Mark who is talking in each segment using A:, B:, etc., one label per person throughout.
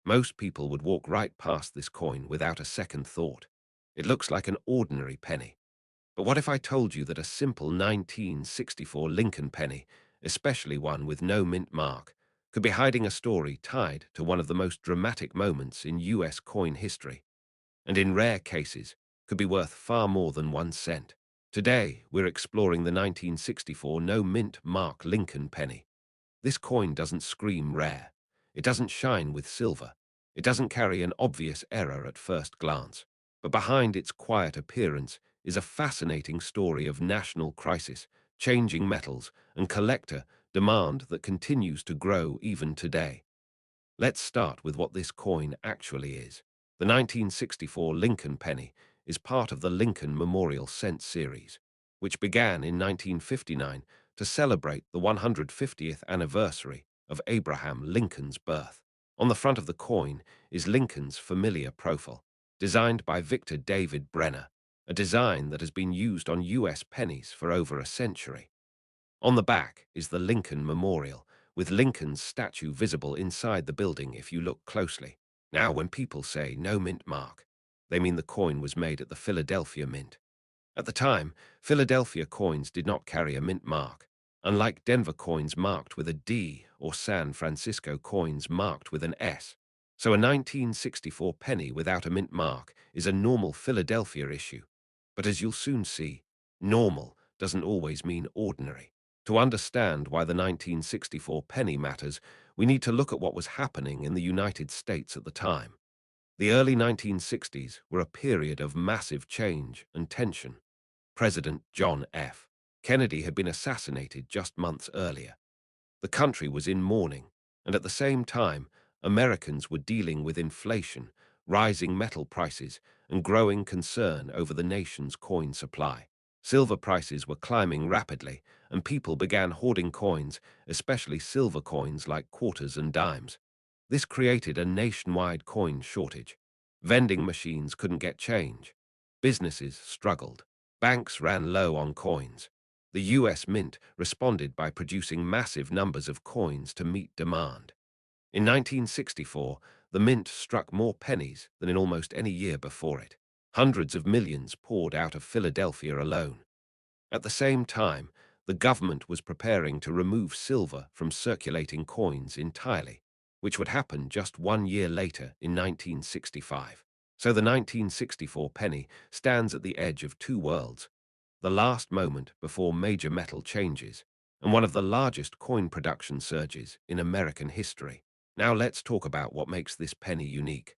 A: Most people would walk right past this coin without a second thought. It looks like an ordinary penny. But what if I told you that a simple 1964 Lincoln penny, especially one with no mint mark, could be hiding a story tied to one of the most dramatic moments in US coin history, and in rare cases, could be worth far more than 1 cent? Today, we're exploring the 1964 no mint mark Lincoln penny. This coin doesn't scream rare. It doesn't shine with silver. It doesn't carry an obvious error at first glance. But behind its quiet appearance is a fascinating story of national crisis, changing metals, and collector demand that continues to grow even today. Let's start with what this coin actually is. The 1964 Lincoln penny is part of the Lincoln Memorial Cent series, which began in 1959 to celebrate the 150th anniversary of Abraham Lincoln's birth. On the front of the coin is Lincoln's familiar profile, designed by Victor David Brenner, a design that has been used on US pennies for over a century. On the back is the Lincoln Memorial, with Lincoln's statue visible inside the building if you look closely. Now, when people say no mint mark, they mean the coin was made at the Philadelphia Mint. At the time, Philadelphia coins did not carry a mint mark, unlike Denver coins marked with a D or San Francisco coins marked with an S. So a 1964 penny without a mint mark is a normal Philadelphia issue. But as you'll soon see, normal doesn't always mean ordinary. To understand why the 1964 penny matters, we need to look at what was happening in the United States at the time. The early 1960s were a period of massive change and tension. President John F. Kennedy had been assassinated just months earlier. The country was in mourning, and at the same time, Americans were dealing with inflation, rising metal prices, and growing concern over the nation's coin supply. Silver prices were climbing rapidly, and people began hoarding coins, especially silver coins like quarters and dimes. This created a nationwide coin shortage. Vending machines couldn't get change. Businesses struggled. Banks ran low on coins. The US Mint responded by producing massive numbers of coins to meet demand. In 1964, the Mint struck more pennies than in almost any year before it. Hundreds of millions poured out of Philadelphia alone. At the same time, the government was preparing to remove silver from circulating coins entirely, which would happen just 1 year later in 1965. So the 1964 penny stands at the edge of two worlds, the last moment before major metal changes, and one of the largest coin production surges in American history. Now let's talk about what makes this penny unique.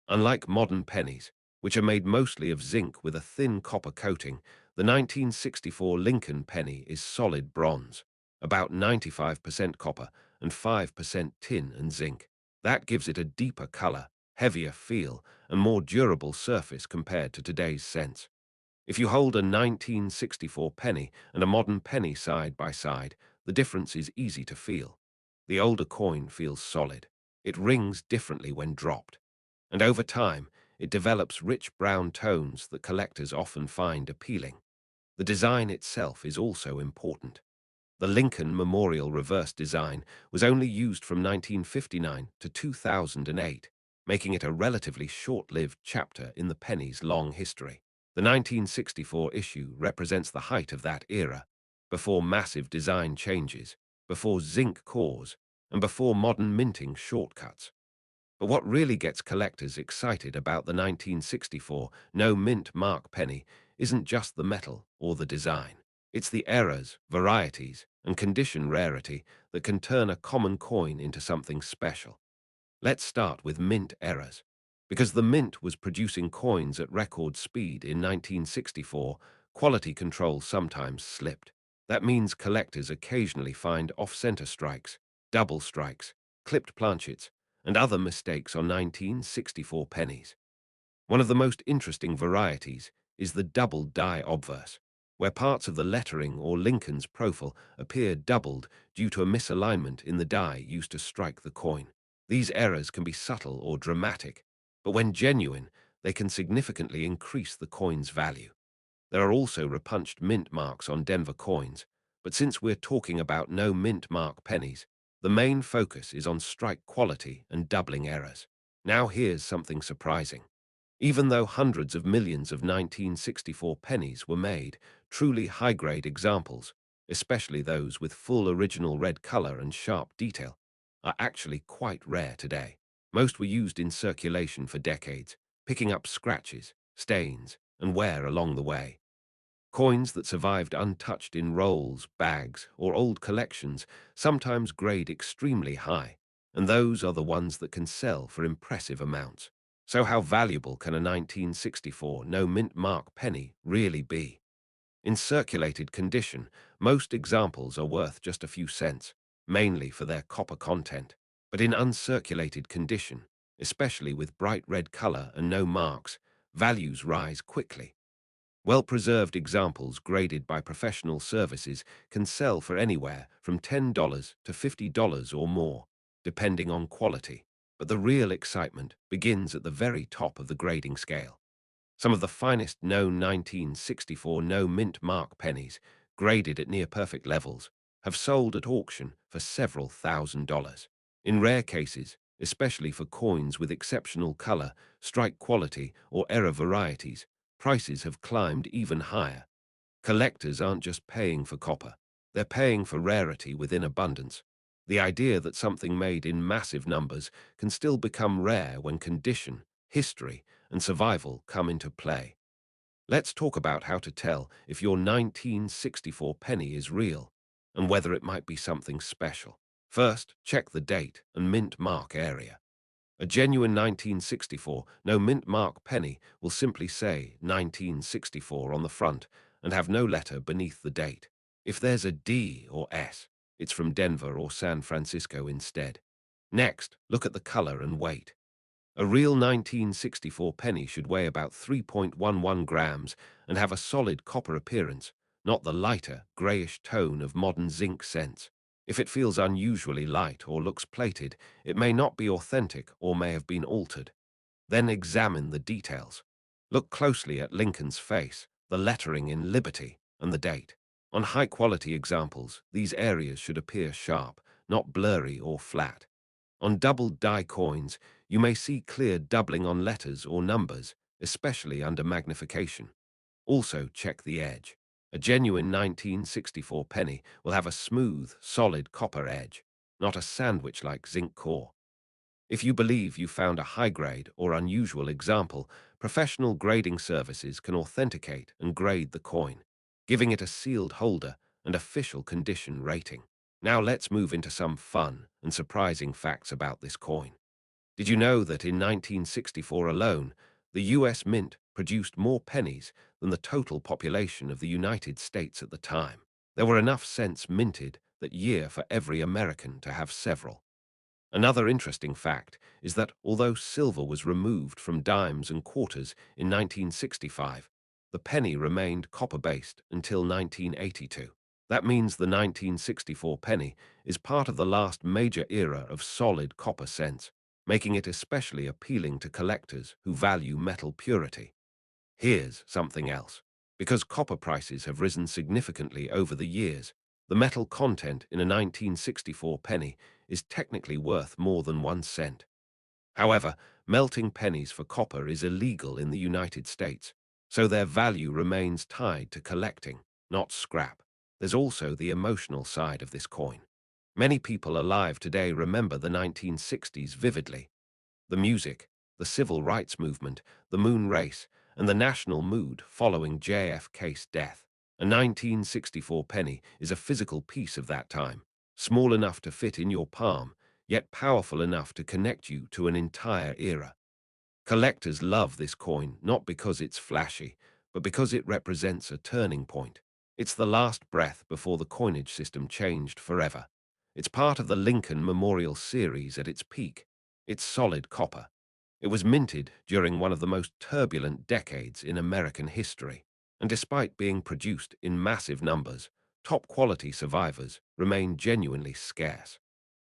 A: Unlike modern pennies, which are made mostly of zinc with a thin copper coating, the 1964 Lincoln penny is solid bronze, about 95% copper and 5% tin and zinc. That gives it a deeper color, heavier feel, and more durable surface compared to today's cents. If you hold a 1964 penny and a modern penny side by side, the difference is easy to feel. The older coin feels solid. It rings differently when dropped. And over time, it develops rich brown tones that collectors often find appealing. The design itself is also important. The Lincoln Memorial reverse design was only used from 1959 to 2008, making it a relatively short-lived chapter in the penny's long history. The 1964 issue represents the height of that era, before massive design changes, before zinc cores, and before modern minting shortcuts. But what really gets collectors excited about the 1964 no mint mark penny isn't just the metal or the design. It's the errors, varieties, and condition rarity that can turn a common coin into something special. Let's start with mint errors. Because the mint was producing coins at record speed in 1964, quality control sometimes slipped. That means collectors occasionally find off-center strikes, double strikes, clipped planchets, and other mistakes on 1964 pennies. One of the most interesting varieties is the double die obverse, where parts of the lettering or Lincoln's profile appear doubled due to a misalignment in the die used to strike the coin. These errors can be subtle or dramatic, but when genuine, they can significantly increase the coin's value. There are also repunched mint marks on Denver coins, but since we're talking about no mint mark pennies, the main focus is on strike quality and doubling errors. Now here's something surprising. Even though hundreds of millions of 1964 pennies were made, truly high-grade examples, especially those with full original red color and sharp detail, are actually quite rare today. Most were used in circulation for decades, picking up scratches, stains, and wear along the way. Coins that survived untouched in rolls, bags, or old collections sometimes grade extremely high, and those are the ones that can sell for impressive amounts. So how valuable can a 1964 no-mint mark penny really be? In circulated condition, most examples are worth just a few cents, mainly for their copper content. But in uncirculated condition, especially with bright red color and no marks, values rise quickly. Well-preserved examples graded by professional services can sell for anywhere from $10 to $50 or more, depending on quality. But the real excitement begins at the very top of the grading scale. Some of the finest known 1964 no-mint mark pennies, graded at near-perfect levels, have sold at auction for several $1,000s. In rare cases, especially for coins with exceptional color, strike quality, or error varieties, prices have climbed even higher. Collectors aren't just paying for copper, they're paying for rarity within abundance. The idea that something made in massive numbers can still become rare when condition, history, and survival come into play. Let's talk about how to tell if your 1964 penny is real and whether it might be something special. First, check the date and mint mark area. A genuine 1964 no mint mark penny will simply say 1964 on the front and have no letter beneath the date. If there's a D or S, it's from Denver or San Francisco instead. Next, look at the color and weight. A real 1964 penny should weigh about 3.11 grams and have a solid copper appearance, not the lighter, grayish tone of modern zinc cents. If it feels unusually light or looks plated, it may not be authentic or may have been altered. Then examine the details. Look closely at Lincoln's face, the lettering in Liberty, and the date. On high-quality examples, these areas should appear sharp, not blurry or flat. On doubled die coins, you may see clear doubling on letters or numbers, especially under magnification. Also check the edge. A genuine 1964 penny will have a smooth, solid copper edge, not a sandwich-like zinc core. If you believe you found a high-grade or unusual example, professional grading services can authenticate and grade the coin, giving it a sealed holder and official condition rating. Now let's move into some fun and surprising facts about this coin. Did you know that in 1964 alone, the US Mint produced more pennies than the total population of the United States at the time? There were enough cents minted that year for every American to have several. Another interesting fact is that although silver was removed from dimes and quarters in 1965, the penny remained copper-based until 1982. That means the 1964 penny is part of the last major era of solid copper cents, making it especially appealing to collectors who value metal purity. Here's something else. Because copper prices have risen significantly over the years, the metal content in a 1964 penny is technically worth more than 1 cent. However, melting pennies for copper is illegal in the United States, so their value remains tied to collecting, not scrap. There's also the emotional side of this coin. Many people alive today remember the 1960s vividly. The music, the civil rights movement, the moon race, and the national mood following JFK's death. A 1964 penny is a physical piece of that time, small enough to fit in your palm, yet powerful enough to connect you to an entire era. Collectors love this coin not because it's flashy, but because it represents a turning point. It's the last breath before the coinage system changed forever. It's part of the Lincoln Memorial Series at its peak. It's solid copper. It was minted during one of the most turbulent decades in American history, and despite being produced in massive numbers, top-quality survivors remain genuinely scarce.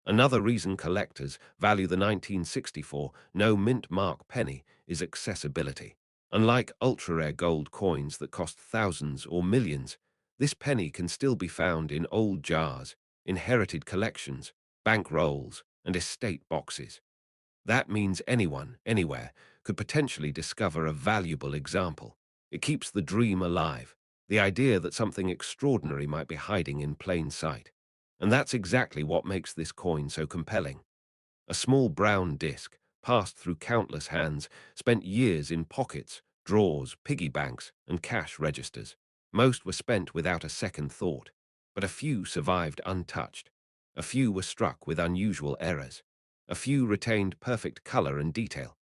A: Another reason collectors value the 1964 no mint mark penny is accessibility. Unlike ultra-rare gold coins that cost thousands or millions, this penny can still be found in old jars, inherited collections, bank rolls, and estate boxes. That means anyone, anywhere, could potentially discover a valuable example. It keeps the dream alive, the idea that something extraordinary might be hiding in plain sight. And that's exactly what makes this coin so compelling. A small brown disc, passed through countless hands, spent years in pockets, drawers, piggy banks, and cash registers. Most were spent without a second thought, but a few survived untouched. A few were struck with unusual errors. A few retained perfect color and detail.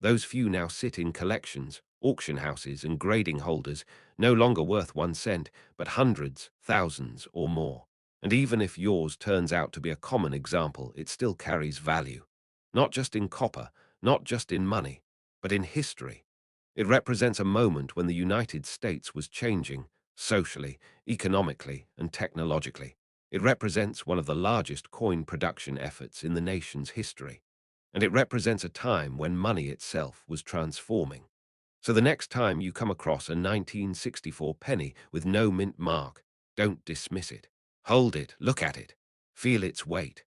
A: Those few now sit in collections, auction houses, and grading holders, no longer worth 1 cent, but hundreds, thousands, or more. And even if yours turns out to be a common example, it still carries value. Not just in copper, not just in money, but in history. It represents a moment when the United States was changing, socially, economically, and technologically. It represents one of the largest coin production efforts in the nation's history. And it represents a time when money itself was transforming. So the next time you come across a 1964 penny with no mint mark, don't dismiss it. Hold it, look at it, feel its weight.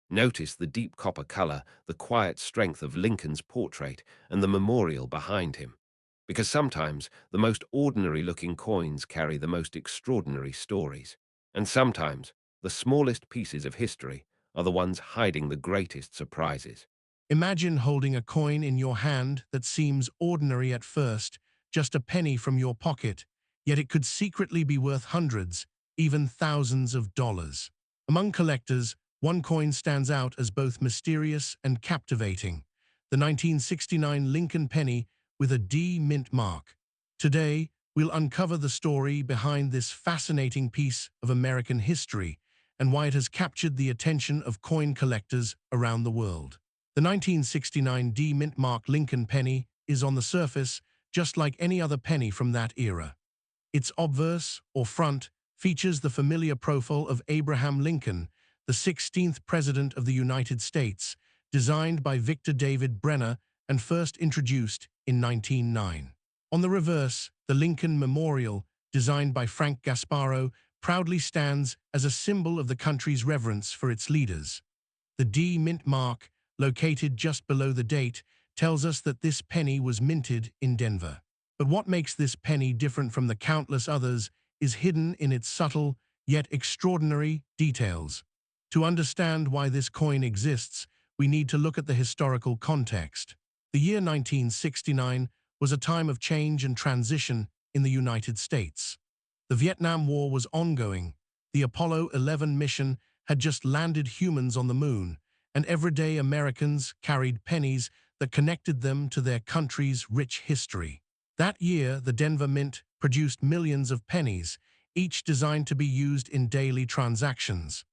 A: Notice the deep copper color, the quiet strength of Lincoln's portrait, and the memorial behind him. Because sometimes the most ordinary-looking coins carry the most extraordinary stories. And sometimes the smallest pieces of history are the ones hiding the greatest surprises.
B: Imagine holding a coin in your hand that seems ordinary at first, just a penny from your pocket, yet it could secretly be worth hundreds, even thousands of dollars. Among collectors, one coin stands out as both mysterious and captivating: the 1969 Lincoln penny with a D mint mark. Today, we'll uncover the story behind this fascinating piece of American history and why it has captured the attention of coin collectors around the world. The 1969 D mint mark Lincoln penny is on the surface just like any other penny from that era. Its obverse, or front, features the familiar profile of Abraham Lincoln, the 16th President of the United States, designed by Victor David Brenner and first introduced in 1909. On the reverse, the Lincoln Memorial, designed by Frank Gasparro, proudly stands as a symbol of the country's reverence for its leaders. The D mint mark, located just below the date, tells us that this penny was minted in Denver. But what makes this penny different from the countless others is hidden in its subtle, yet extraordinary, details. To understand why this coin exists, we need to look at the historical context. The year 1969 was a time of change and transition in the United States. The Vietnam War was ongoing. The Apollo 11 mission had just landed humans on the moon, and everyday Americans carried pennies that connected them to their country's rich history. That year, the Denver Mint produced millions of pennies, each designed to be used in daily transactions.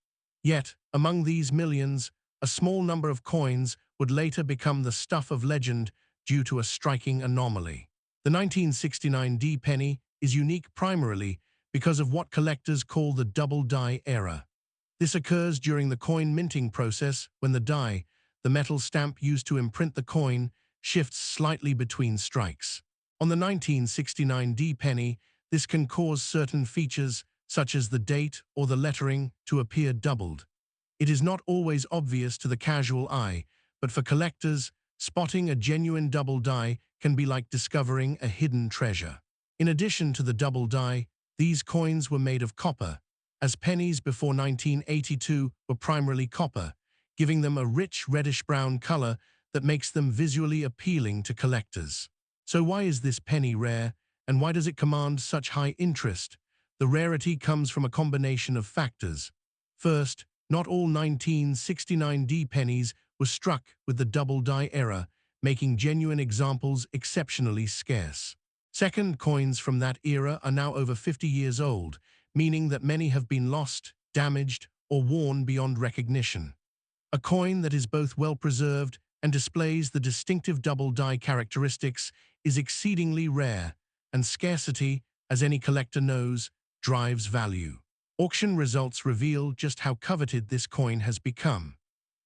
B: Yet, among these millions, a small number of coins would later become the stuff of legend due to a striking anomaly. The 1969 D penny is unique primarily because of what collectors call the double die era. This occurs during the coin minting process when the die, the metal stamp used to imprint the coin, shifts slightly between strikes. On the 1969 D penny, this can cause certain features, such as the date or the lettering, to appear doubled. It is not always obvious to the casual eye, but for collectors, spotting a genuine double die can be like discovering a hidden treasure. In addition to the double die, these coins were made of copper, as pennies before 1982 were primarily copper, giving them a rich reddish-brown color that makes them visually appealing to collectors. So why is this penny rare, and why does it command such high interest? The rarity comes from a combination of factors. First, not all 1969 D pennies were struck with the double die era, making genuine examples exceptionally scarce. Second, coins from that era are now over 50 years old, meaning that many have been lost, damaged, or worn beyond recognition. A coin that is both well-preserved and displays the distinctive double die characteristics is exceedingly rare, and scarcity, as any collector knows, drives value. Auction results reveal just how coveted this coin has become.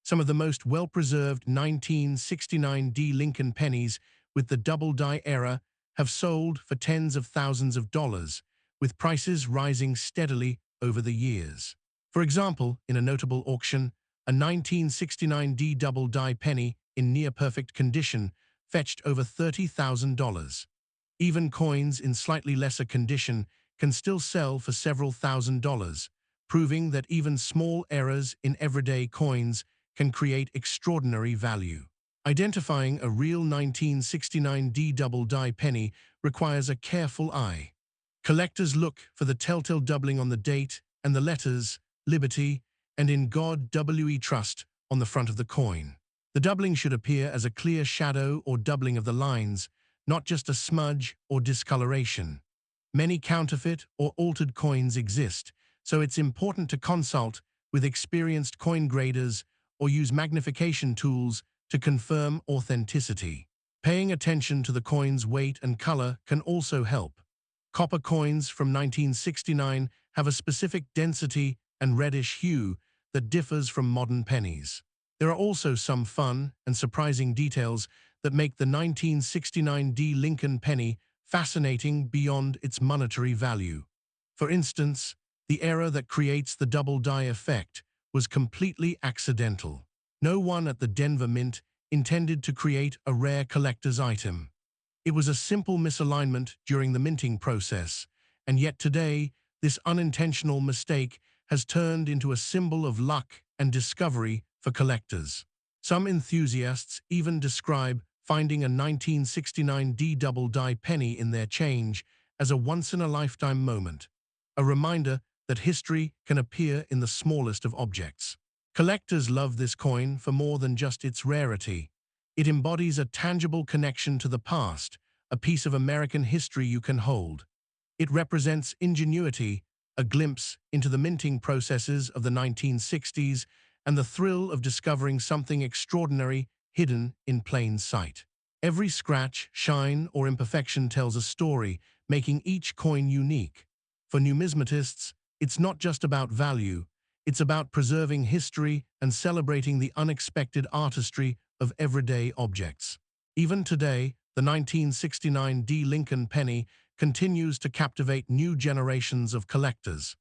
B: Some of the most well-preserved 1969 D Lincoln pennies with the double die era have sold for tens of thousands of dollars, with prices rising steadily over the years. For example, in a notable auction, a 1969 D double die penny in near-perfect condition fetched over $30,000. Even coins in slightly lesser condition can still sell for several $1,000s, proving that even small errors in everyday coins can create extraordinary value. Identifying a real 1969 D double die penny requires a careful eye. Collectors look for the telltale doubling on the date and the letters Liberty and In God We Trust on the front of the coin. The doubling should appear as a clear shadow or doubling of the lines, not just a smudge or discoloration. Many counterfeit or altered coins exist, so it's important to consult with experienced coin graders or use magnification tools to confirm authenticity. Paying attention to the coin's weight and color can also help. Copper coins from 1969 have a specific density and reddish hue that differs from modern pennies. There are also some fun and surprising details that make the 1969 D Lincoln penny fascinating beyond its monetary value. For instance, the error that creates the double die effect was completely accidental. No one at the Denver Mint intended to create a rare collector's item. It was a simple misalignment during the minting process, and yet today, this unintentional mistake has turned into a symbol of luck and discovery for collectors. Some enthusiasts even describe finding a 1969 D double die penny in their change as a once-in-a-lifetime moment, a reminder that history can appear in the smallest of objects. Collectors love this coin for more than just its rarity. It embodies a tangible connection to the past, a piece of American history you can hold. It represents ingenuity, a glimpse into the minting processes of the 1960s, and the thrill of discovering something extraordinary hidden in plain sight. Every scratch, shine, or imperfection tells a story, making each coin unique. For numismatists, it's not just about value, it's about preserving history and celebrating the unexpected artistry of everyday objects. Even today, the 1969 D Lincoln penny continues to captivate new generations of collectors.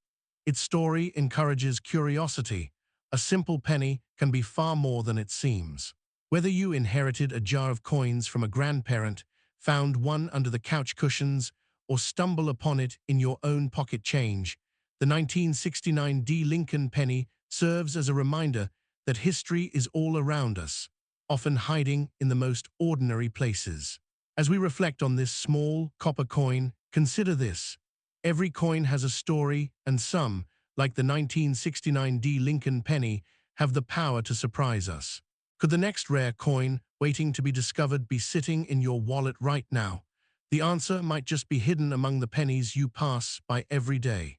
B: Its story encourages curiosity. A simple penny can be far more than it seems. Whether you inherited a jar of coins from a grandparent, found one under the couch cushions, or stumble upon it in your own pocket change, the 1969 D Lincoln penny serves as a reminder that history is all around us, often hiding in the most ordinary places. As we reflect on this small copper coin, consider this. Every coin has a story, and some, like the 1969 D Lincoln penny, have the power to surprise us. Could the next rare coin waiting to be discovered be sitting in your wallet right now? The answer might just be hidden among the pennies you pass by every day.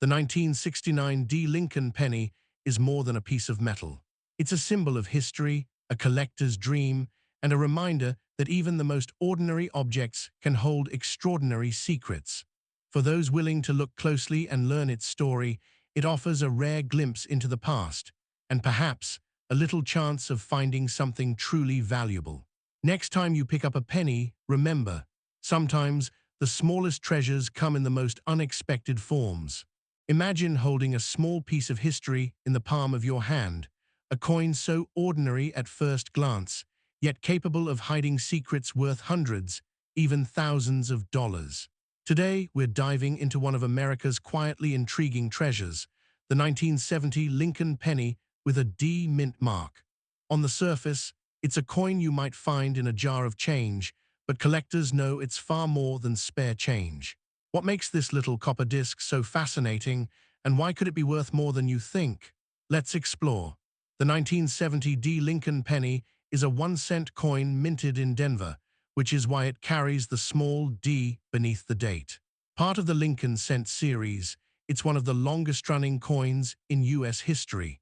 B: The 1969 D Lincoln penny is more than a piece of metal. It's a symbol of history, a collector's dream, and a reminder that even the most ordinary objects can hold extraordinary secrets. For those willing to look closely and learn its story, it offers a rare glimpse into the past, and perhaps a little chance of finding something truly valuable. Next time you pick up a penny, remember, sometimes the smallest treasures come in the most unexpected forms. Imagine holding a small piece of history in the palm of your hand, a coin so ordinary at first glance, yet capable of hiding secrets worth hundreds, even thousands of dollars. Today, we're diving into one of America's quietly intriguing treasures, the 1970 Lincoln penny with a D mint mark. On the surface, it's a coin you might find in a jar of change, but collectors know it's far more than spare change. What makes this little copper disc so fascinating, and why could it be worth more than you think? Let's explore. The 1970 D Lincoln penny is a 1-cent coin minted in Denver, which is why it carries the small D beneath the date. Part of the Lincoln cent series, it's one of the longest-running coins in U.S. history.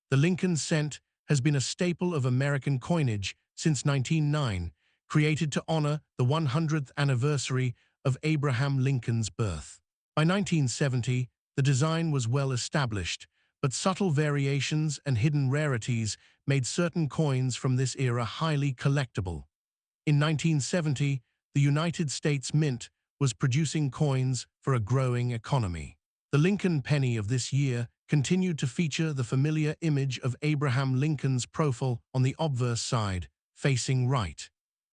B: The Lincoln cent has been a staple of American coinage since 1909, created to honor the 100th anniversary of Abraham Lincoln's birth. By 1970, the design was well established, but subtle variations and hidden rarities made certain coins from this era highly collectible. In 1970, the United States Mint was producing coins for a growing economy. The Lincoln penny of this year continued to feature the familiar image of Abraham Lincoln's profile on the obverse side, facing right.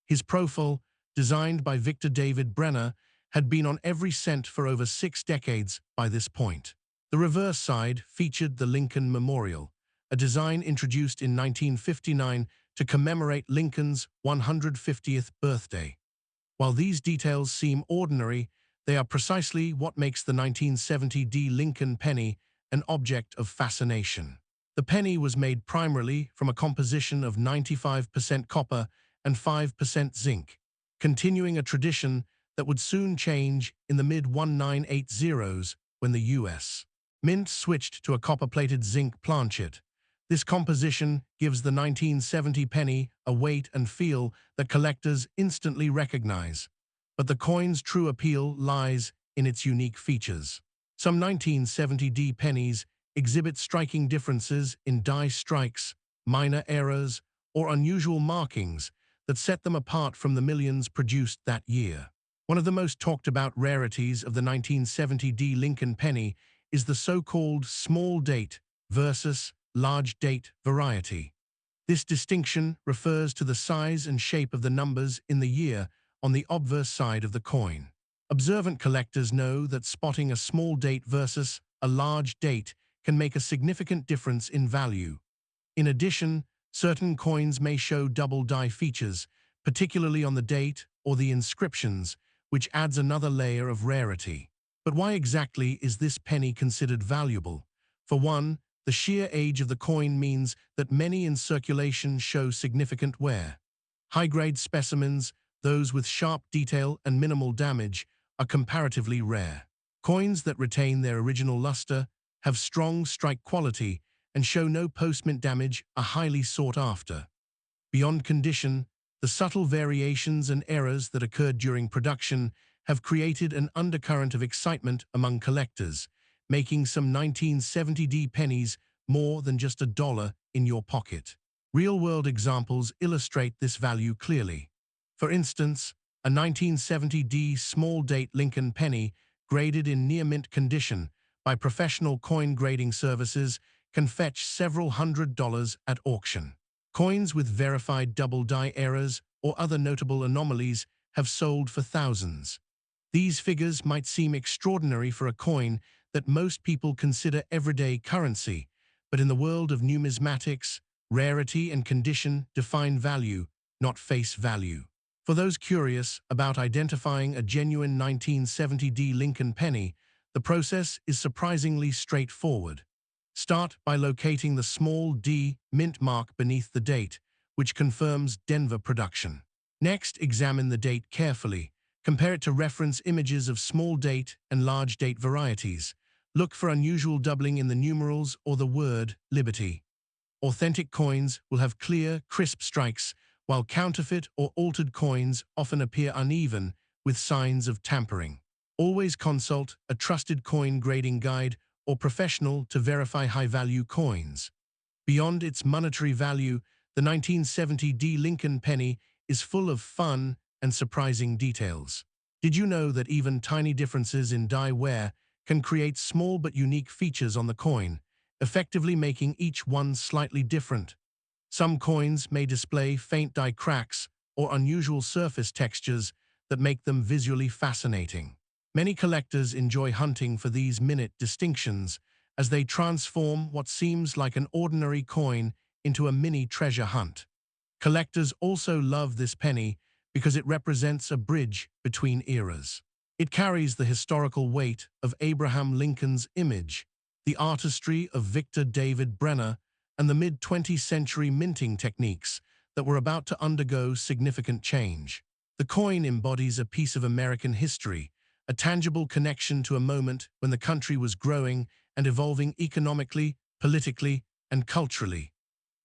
B: His profile, designed by Victor David Brenner, had been on every cent for over 6 decades by this point. The reverse side featured the Lincoln Memorial, a design introduced in 1959 to commemorate Lincoln's 150th birthday. While these details seem ordinary, they are precisely what makes the 1970 Lincoln penny an object of fascination. The penny was made primarily from a composition of 95% copper and 5% zinc, continuing a tradition that would soon change in the mid-1980s when the U.S. Mint switched to a copper-plated zinc planchet. This composition gives the 1970 penny a weight and feel that collectors instantly recognize. But the coin's true appeal lies in its unique features. Some 1970 pennies exhibit striking differences in die strikes, minor errors, or unusual markings that set them apart from the millions produced that year. One of the most talked about rarities of the 1970 Lincoln penny is the so-called small date versus large date variety. This distinction refers to the size and shape of the numbers in the year on the obverse side of the coin. Observant collectors know that spotting a small date versus a large date can make a significant difference in value. In addition, certain coins may show double die features, particularly on the date or the inscriptions, which adds another layer of rarity. But why exactly is this penny considered valuable? For one, the sheer age of the coin means that many in circulation show significant wear. High-grade specimens, those with sharp detail and minimal damage, are comparatively rare. Coins that retain their original luster, have strong strike quality, and show no post-mint damage are highly sought after. Beyond condition, the subtle variations and errors that occurred during production have created an undercurrent of excitement among collectors, making some 1970 pennies more than just a dollar in your pocket. Real-world examples illustrate this value clearly. For instance, a 1970 small-date Lincoln penny graded in near-mint condition by professional coin grading services can fetch several $100s at auction. Coins with verified double die errors or other notable anomalies have sold for thousands. These figures might seem extraordinary for a coin that most people consider everyday currency, but in the world of numismatics, rarity and condition define value, not face value. For those curious about identifying a genuine 1970 Lincoln penny, the process is surprisingly straightforward. Start by locating the small D mint mark beneath the date, which confirms Denver production. Next, examine the date carefully. Compare it to reference images of small date and large date varieties. Look for unusual doubling in the numerals or the word Liberty. Authentic coins will have clear, crisp strikes, while counterfeit or altered coins often appear uneven with signs of tampering. Always consult a trusted coin grading guide or professional to verify high-value coins. Beyond its monetary value, the 1970 Lincoln penny is full of fun and surprising details. Did you know that even tiny differences in die wear can create small but unique features on the coin, effectively making each one slightly different? Some coins may display faint die cracks or unusual surface textures that make them visually fascinating. Many collectors enjoy hunting for these minute distinctions as they transform what seems like an ordinary coin into a mini treasure hunt. Collectors also love this penny because it represents a bridge between eras. It carries the historical weight of Abraham Lincoln's image, the artistry of Victor David Brenner, and the mid-20th century minting techniques that were about to undergo significant change. The coin embodies a piece of American history, a tangible connection to a moment when the country was growing and evolving economically, politically, and culturally.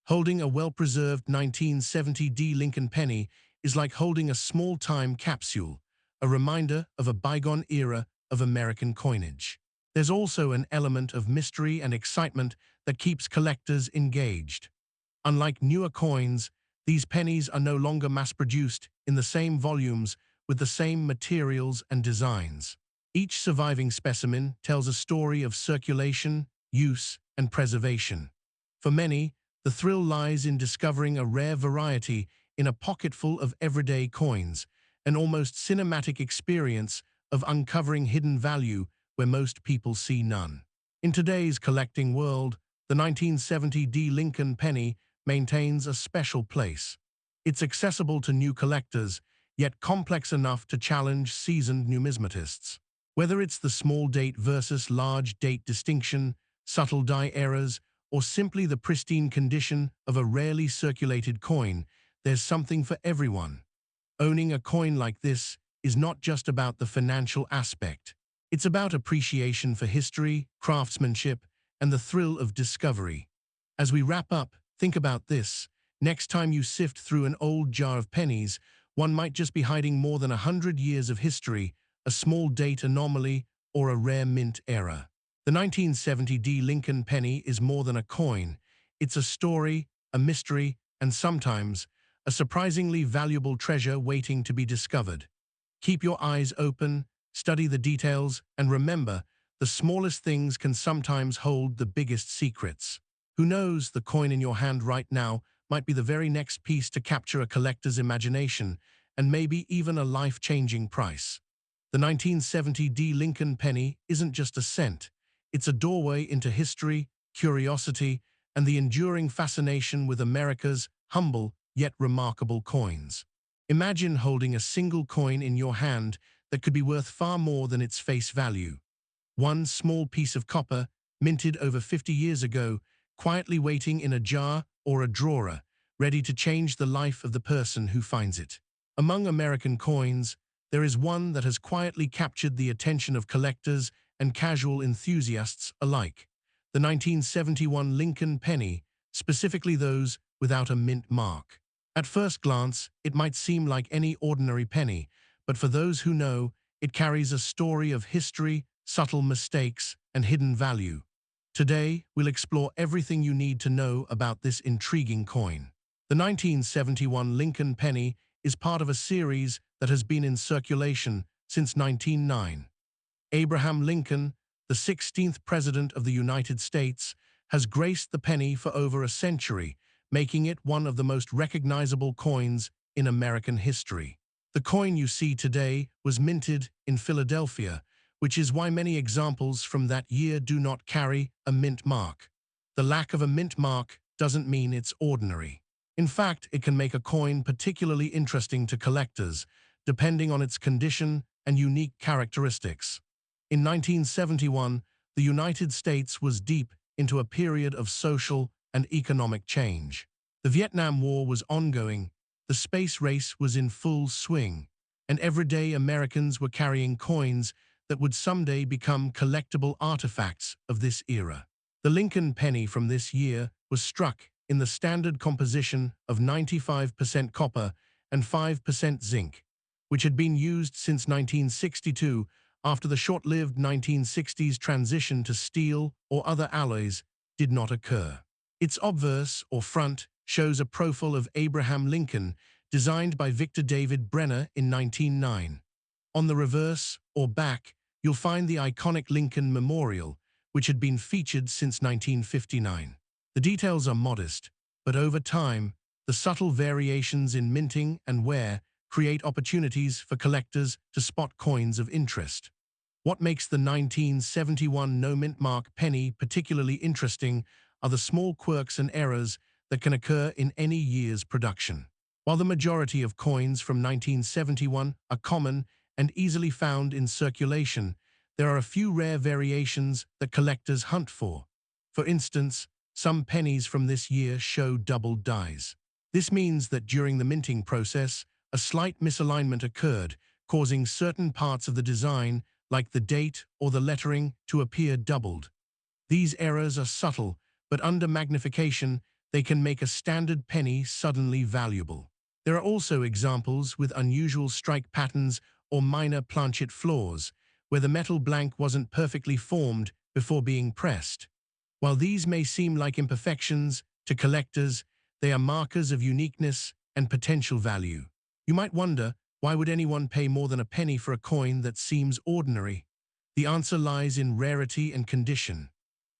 B: Holding a well-preserved 1970 Lincoln penny is like holding a small time capsule, a reminder of a bygone era of American coinage. There's also an element of mystery and excitement that keeps collectors engaged. Unlike newer coins, these pennies are no longer mass-produced in the same volumes with the same materials and designs. Each surviving specimen tells a story of circulation, use, and preservation. For many, the thrill lies in discovering a rare variety in a pocketful of everyday coins, an almost cinematic experience of uncovering hidden value where most people see none. In today's collecting world, the 1970 Lincoln penny maintains a special place. It's accessible to new collectors, yet complex enough to challenge seasoned numismatists. Whether it's the small date versus large date distinction, subtle die errors, or simply the pristine condition of a rarely circulated coin, there's something for everyone. Owning a coin like this is not just about the financial aspect. It's about appreciation for history, craftsmanship, and the thrill of discovery. As we wrap up, think about this. Next time you sift through an old jar of pennies, one might just be hiding more than 100 years of history, a small date anomaly, or a rare mint error. The 1970 Lincoln penny is more than a coin. It's a story, a mystery, and sometimes a surprisingly valuable treasure waiting to be discovered. Keep your eyes open, study the details, and remember, the smallest things can sometimes hold the biggest secrets. Who knows, the coin in your hand right now might be the very next piece to capture a collector's imagination, and maybe even a life-changing price. The 1970 Lincoln penny isn't just a cent. It's a doorway into history, curiosity, and the enduring fascination with America's humble yet remarkable coins. Imagine holding a single coin in your hand that could be worth far more than its face value. One small piece of copper, minted over 50 years ago, quietly waiting in a jar or a drawer, ready to change the life of the person who finds it. Among American coins, there is one that has quietly captured the attention of collectors and casual enthusiasts alike. The 1971 Lincoln penny, specifically those without a mint mark. At first glance, it might seem like any ordinary penny, but for those who know, it carries a story of history, subtle mistakes, and hidden value. Today, we'll explore everything you need to know about this intriguing coin. The 1971 Lincoln penny is part of a series that has been in circulation since 1909. Abraham Lincoln, the 16th President of the United States, has graced the penny for over a century, making it one of the most recognizable coins in American history. The coin you see today was minted in Philadelphia, which is why many examples from that year do not carry a mint mark. The lack of a mint mark doesn't mean it's ordinary. In fact, it can make a coin particularly interesting to collectors, depending on its condition and unique characteristics. In 1971, the United States was deep into a period of social and economic change. The Vietnam War was ongoing, the space race was in full swing, and everyday Americans were carrying coins that would someday become collectible artifacts of this era. The Lincoln penny from this year was struck in the standard composition of 95% copper and 5% zinc, which had been used since 1962 after the short-lived 1960s transition to steel or other alloys did not occur. Its obverse, or front, shows a profile of Abraham Lincoln, designed by Victor David Brenner in 1909. On the reverse, or back, you'll find the iconic Lincoln Memorial, which had been featured since 1959. The details are modest, but over time, the subtle variations in minting and wear create opportunities for collectors to spot coins of interest. What makes the 1971 no-mint mark penny particularly interesting are the small quirks and errors that can occur in any year's production. While the majority of coins from 1971 are common and easily found in circulation, there are a few rare variations that collectors hunt for. For instance, some pennies from this year show doubled dies. This means that during the minting process, a slight misalignment occurred, causing certain parts of the design, like the date or the lettering, to appear doubled. These errors are subtle, but under magnification, they can make a standard penny suddenly valuable. There are also examples with unusual strike patterns or minor planchet flaws, where the metal blank wasn't perfectly formed before being pressed. While these may seem like imperfections to collectors, they are markers of uniqueness and potential value. You might wonder, why would anyone pay more than a penny for a coin that seems ordinary? The answer lies in rarity and condition.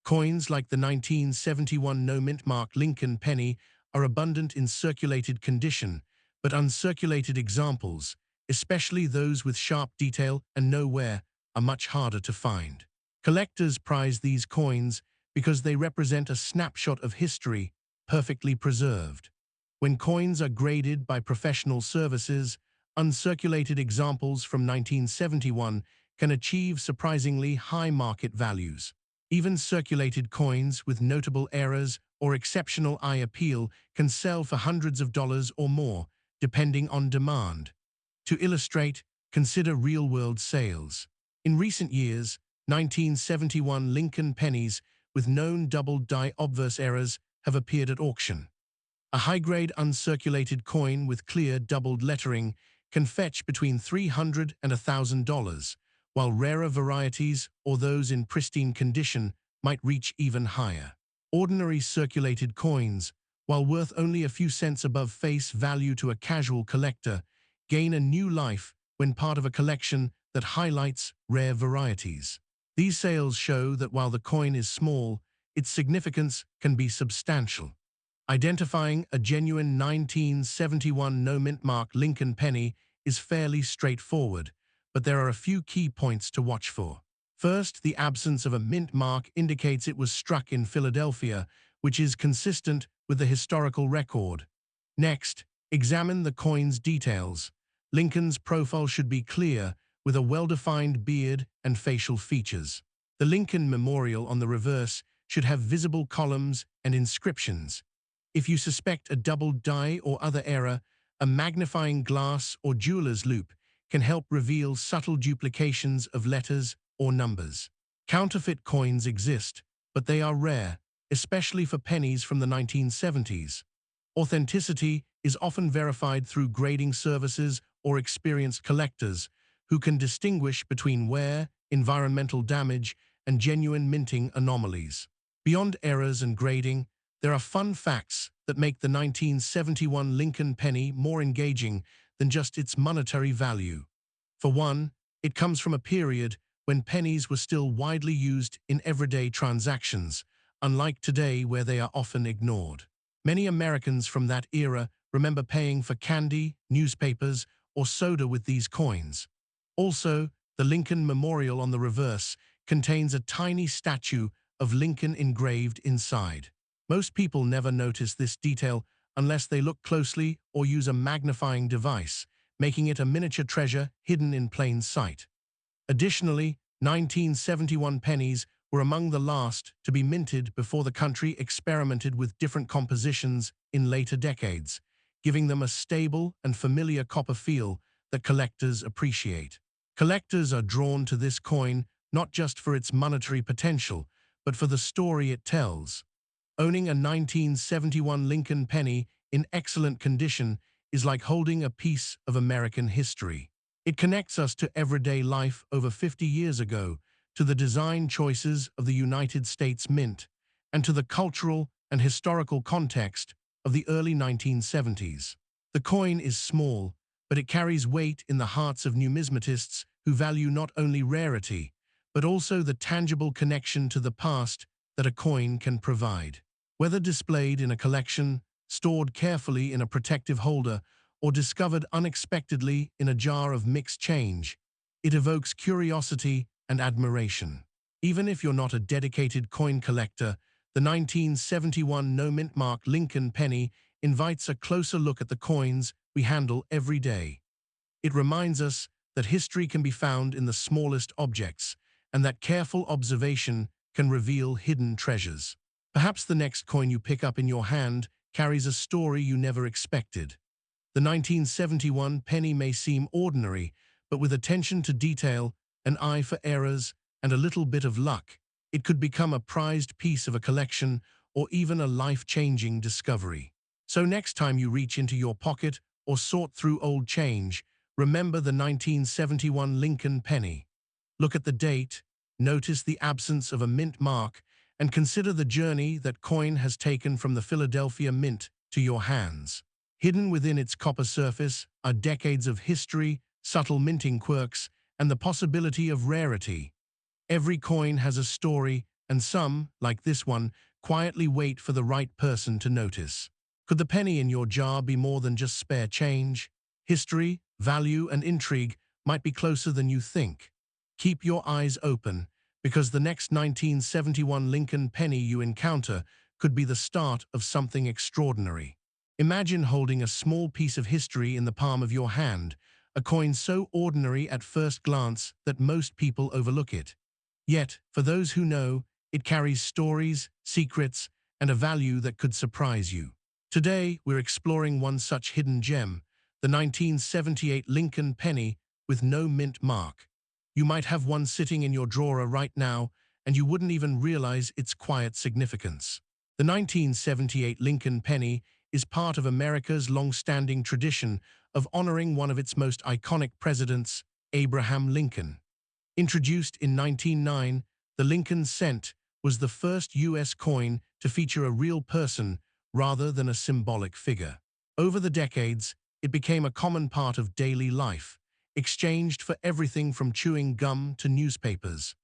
B: Coins like the 1971 no-mint mark Lincoln penny are abundant in circulated condition, but uncirculated examples, especially those with sharp detail and no wear, are much harder to find. Collectors prize these coins because they represent a snapshot of history, perfectly preserved. When coins are graded by professional services, uncirculated examples from 1971 can achieve surprisingly high market values. Even circulated coins with notable errors or exceptional eye appeal can sell for hundreds of dollars or more, depending on demand. To illustrate, consider real-world sales. In recent years, 1971 Lincoln pennies with known double-die obverse errors have appeared at auction. A high-grade uncirculated coin with clear doubled lettering can fetch between $300 and $1,000, while rarer varieties or those in pristine condition might reach even higher. Ordinary circulated coins, while worth only a few cents above face value to a casual collector, gain a new life when part of a collection that highlights rare varieties. These sales show that while the coin is small, its significance can be substantial. Identifying a genuine 1971 no-mint mark Lincoln penny is fairly straightforward, but there are a few key points to watch for. First, the absence of a mint mark indicates it was struck in Philadelphia, which is consistent with the historical record. Next, examine the coin's details. Lincoln's profile should be clear, with a well-defined beard and facial features. The Lincoln memorial on the reverse should have visible columns and inscriptions. If you suspect a double die or other error, a magnifying glass or jeweler's loupe can help reveal subtle duplications of letters or numbers. Counterfeit coins exist, but they are rare, especially for pennies from the 1970s. Authenticity is often verified through grading services or experienced collectors who can distinguish between wear, environmental damage, and genuine minting anomalies. Beyond errors and grading, there are fun facts that make the 1971 Lincoln penny more engaging than just its monetary value. For one, it comes from a period when pennies were still widely used in everyday transactions, unlike today where they are often ignored. Many Americans from that era remember paying for candy, newspapers, or soda with these coins. Also, the Lincoln Memorial on the reverse contains a tiny statue of Lincoln engraved inside. Most people never notice this detail unless they look closely or use a magnifying device, making it a miniature treasure hidden in plain sight. Additionally, 1971 pennies were among the last to be minted before the country experimented with different compositions in later decades, giving them a stable and familiar copper feel that collectors appreciate. Collectors are drawn to this coin not just for its monetary potential, but for the story it tells. Owning a 1971 Lincoln penny in excellent condition is like holding a piece of American history. It connects us to everyday life over 50 years ago, to the design choices of the United States Mint, and to the cultural and historical context of the early 1970s. The coin is small, but it carries weight in the hearts of numismatists who value not only rarity, but also the tangible connection to the past that a coin can provide. Whether displayed in a collection, stored carefully in a protective holder, or discovered unexpectedly in a jar of mixed change, it evokes curiosity and admiration. Even if you're not a dedicated coin collector, the 1971 no-mint mark Lincoln penny invites a closer look at the coins we handle every day. It reminds us that history can be found in the smallest objects, and that careful observation can reveal hidden treasures. Perhaps the next coin you pick up in your hand carries a story you never expected. The 1971 penny may seem ordinary, but with attention to detail, an eye for errors, and a little bit of luck, it could become a prized piece of a collection or even a life-changing discovery. So next time you reach into your pocket or sort through old change, remember the 1971 Lincoln penny. Look at the date, notice the absence of a mint mark, and consider the journey that coin has taken from the Philadelphia Mint to your hands. Hidden within its copper surface are decades of history, subtle minting quirks, and the possibility of rarity. Every coin has a story, and some, like this one, quietly wait for the right person to notice. Could the penny in your jar be more than just spare change? History, value, and intrigue might be closer than you think. Keep your eyes open, because the next 1971 Lincoln penny you encounter could be the start of something extraordinary. Imagine holding a small piece of history in the palm of your hand, a coin so ordinary at first glance that most people overlook it. Yet, for those who know, it carries stories, secrets, and a value that could surprise you. Today, we're exploring one such hidden gem, the 1978 Lincoln penny with no mint mark. You might have one sitting in your drawer right now, and you wouldn't even realize its quiet significance. The 1978 Lincoln penny is part of America's long-standing tradition of honoring one of its most iconic presidents, Abraham Lincoln. Introduced in 1909, the Lincoln cent was the first U.S. coin to feature a real person rather than a symbolic figure. Over the decades, it became a common part of daily life, exchanged for everything from chewing gum to newspapers.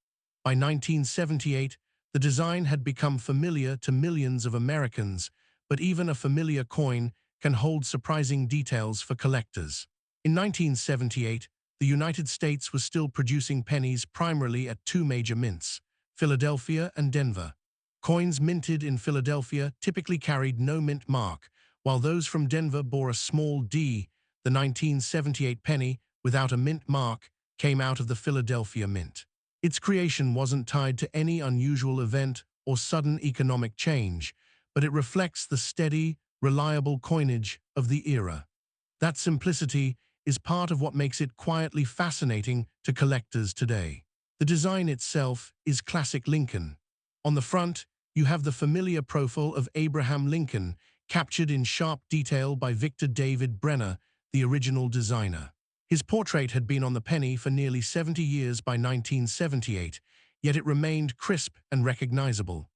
B: By 1978, the design had become familiar to millions of Americans, but even a familiar coin can hold surprising details for collectors. In 1978, the United States was still producing pennies primarily at two major mints, Philadelphia and Denver. Coins minted in Philadelphia typically carried no mint mark, while those from Denver bore a small D. The 1978 penny, without a mint mark, came out of the Philadelphia Mint. Its creation wasn't tied to any unusual event or sudden economic change, but it reflects the steady, reliable coinage of the era. That simplicity is part of what makes it quietly fascinating to collectors today. The design itself is classic Lincoln. On the front, you have the familiar profile of Abraham Lincoln, captured in sharp detail by Victor David Brenner, the original designer. His portrait had been on the penny for nearly 70 years by 1978, yet it remained crisp and recognizable.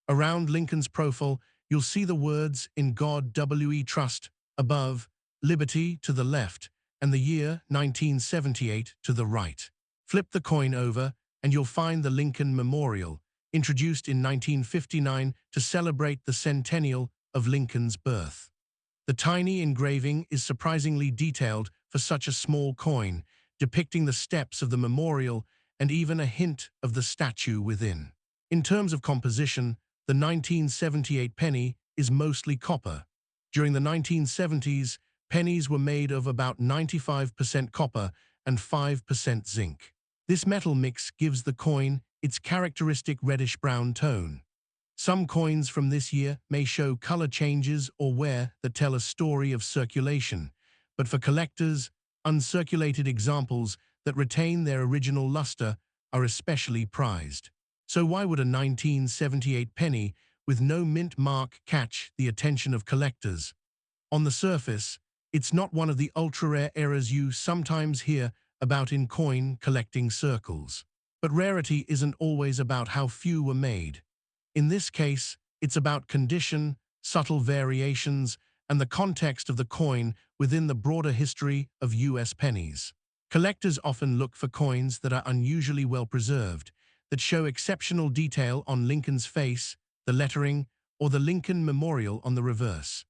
B: Around Lincoln's profile, you'll see the words "In God We Trust" above, "Liberty" to the left, and the year 1978 to the right. Flip the coin over, and you'll find the Lincoln Memorial, introduced in 1959 to celebrate the centennial of Lincoln's birth. The tiny engraving is surprisingly detailed for such a small coin, depicting the steps of the memorial and even a hint of the statue within. In terms of composition, the 1978 penny is mostly copper. During the 1970s, pennies were made of about 95% copper and 5% zinc. This metal mix gives the coin its characteristic reddish-brown tone. Some coins from this year may show color changes or wear that tell a story of circulation, but for collectors, uncirculated examples that retain their original luster are especially prized. So why would a 1978 penny with no mint mark catch the attention of collectors? On the surface, it's not one of the ultra-rare errors you sometimes hear about in coin collecting circles. But rarity isn't always about how few were made. In this case, it's about condition, subtle variations, and the context of the coin within the broader history of U.S. pennies. Collectors often look for coins that are unusually well preserved, that show exceptional detail on Lincoln's face, the lettering, or the Lincoln Memorial on the reverse.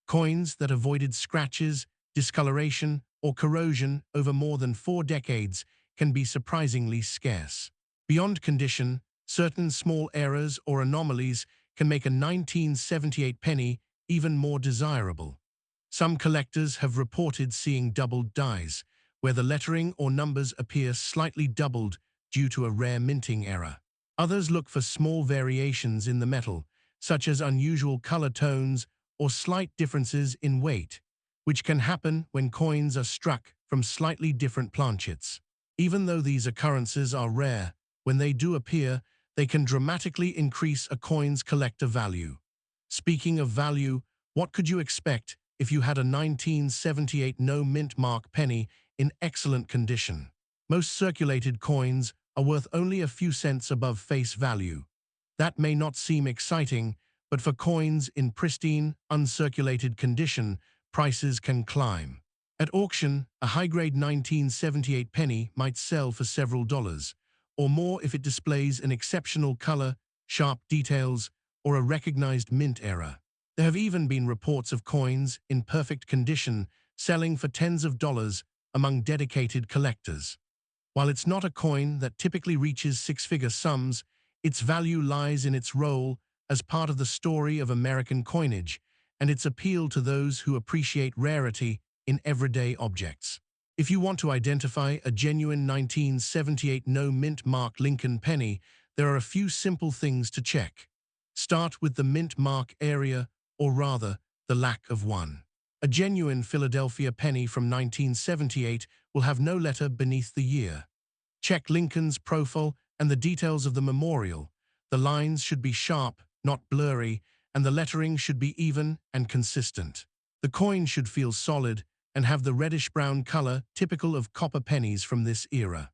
B: Coins that avoided scratches, discoloration, or corrosion over more than 4 decades can be surprisingly scarce. Beyond condition, certain small errors or anomalies can make a 1978 penny even more desirable. Some collectors have reported seeing doubled dies, where the lettering or numbers appear slightly doubled due to a rare minting error. Others look for small variations in the metal, such as unusual color tones or slight differences in weight, which can happen when coins are struck from slightly different planchets. Even though these occurrences are rare, when they do appear, they can dramatically increase a coin's collector value. Speaking of value, what could you expect if you had a 1978 no mint mark penny in excellent condition? Most circulated coins are worth only a few cents above face value. That may not seem exciting, but for coins in pristine, uncirculated condition, prices can climb. At auction, a high-grade 1978 penny might sell for several dollars, or more if it displays an exceptional color, sharp details, or a recognized mint error. There have even been reports of coins in perfect condition selling for tens of dollars among dedicated collectors. While it's not a coin that typically reaches six-figure sums, its value lies in its role as part of the story of American coinage and its appeal to those who appreciate rarity in everyday objects. If you want to identify a genuine 1978 no-mint mark Lincoln penny, there are a few simple things to check. Start with the mint mark area, or rather, the lack of one. A genuine Philadelphia penny from 1978 will have no letter beneath the year. Check Lincoln's profile and the details of the memorial. The lines should be sharp, not blurry, and the lettering should be even and consistent. The coin should feel solid and have the reddish-brown color typical of copper pennies from this era.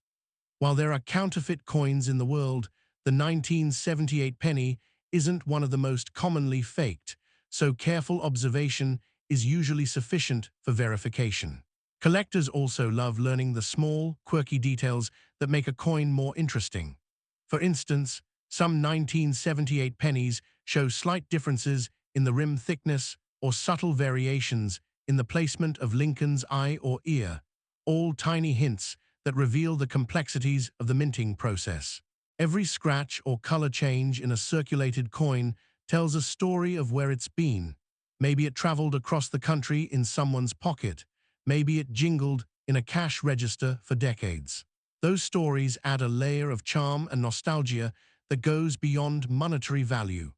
B: While there are counterfeit coins in the world, the 1978 penny isn't one of the most commonly faked, so careful observation is usually sufficient for verification. Collectors also love learning the small, quirky details that make a coin more interesting. For instance, some 1978 pennies show slight differences in the rim thickness or subtle variations in the placement of Lincoln's eye or ear, all tiny hints that reveal the complexities of the minting process. Every scratch or color change in a circulated coin tells a story of where it's been. Maybe it traveled across the country in someone's pocket. Maybe it jingled in a cash register for decades. Those stories add a layer of charm and nostalgia that goes beyond monetary value.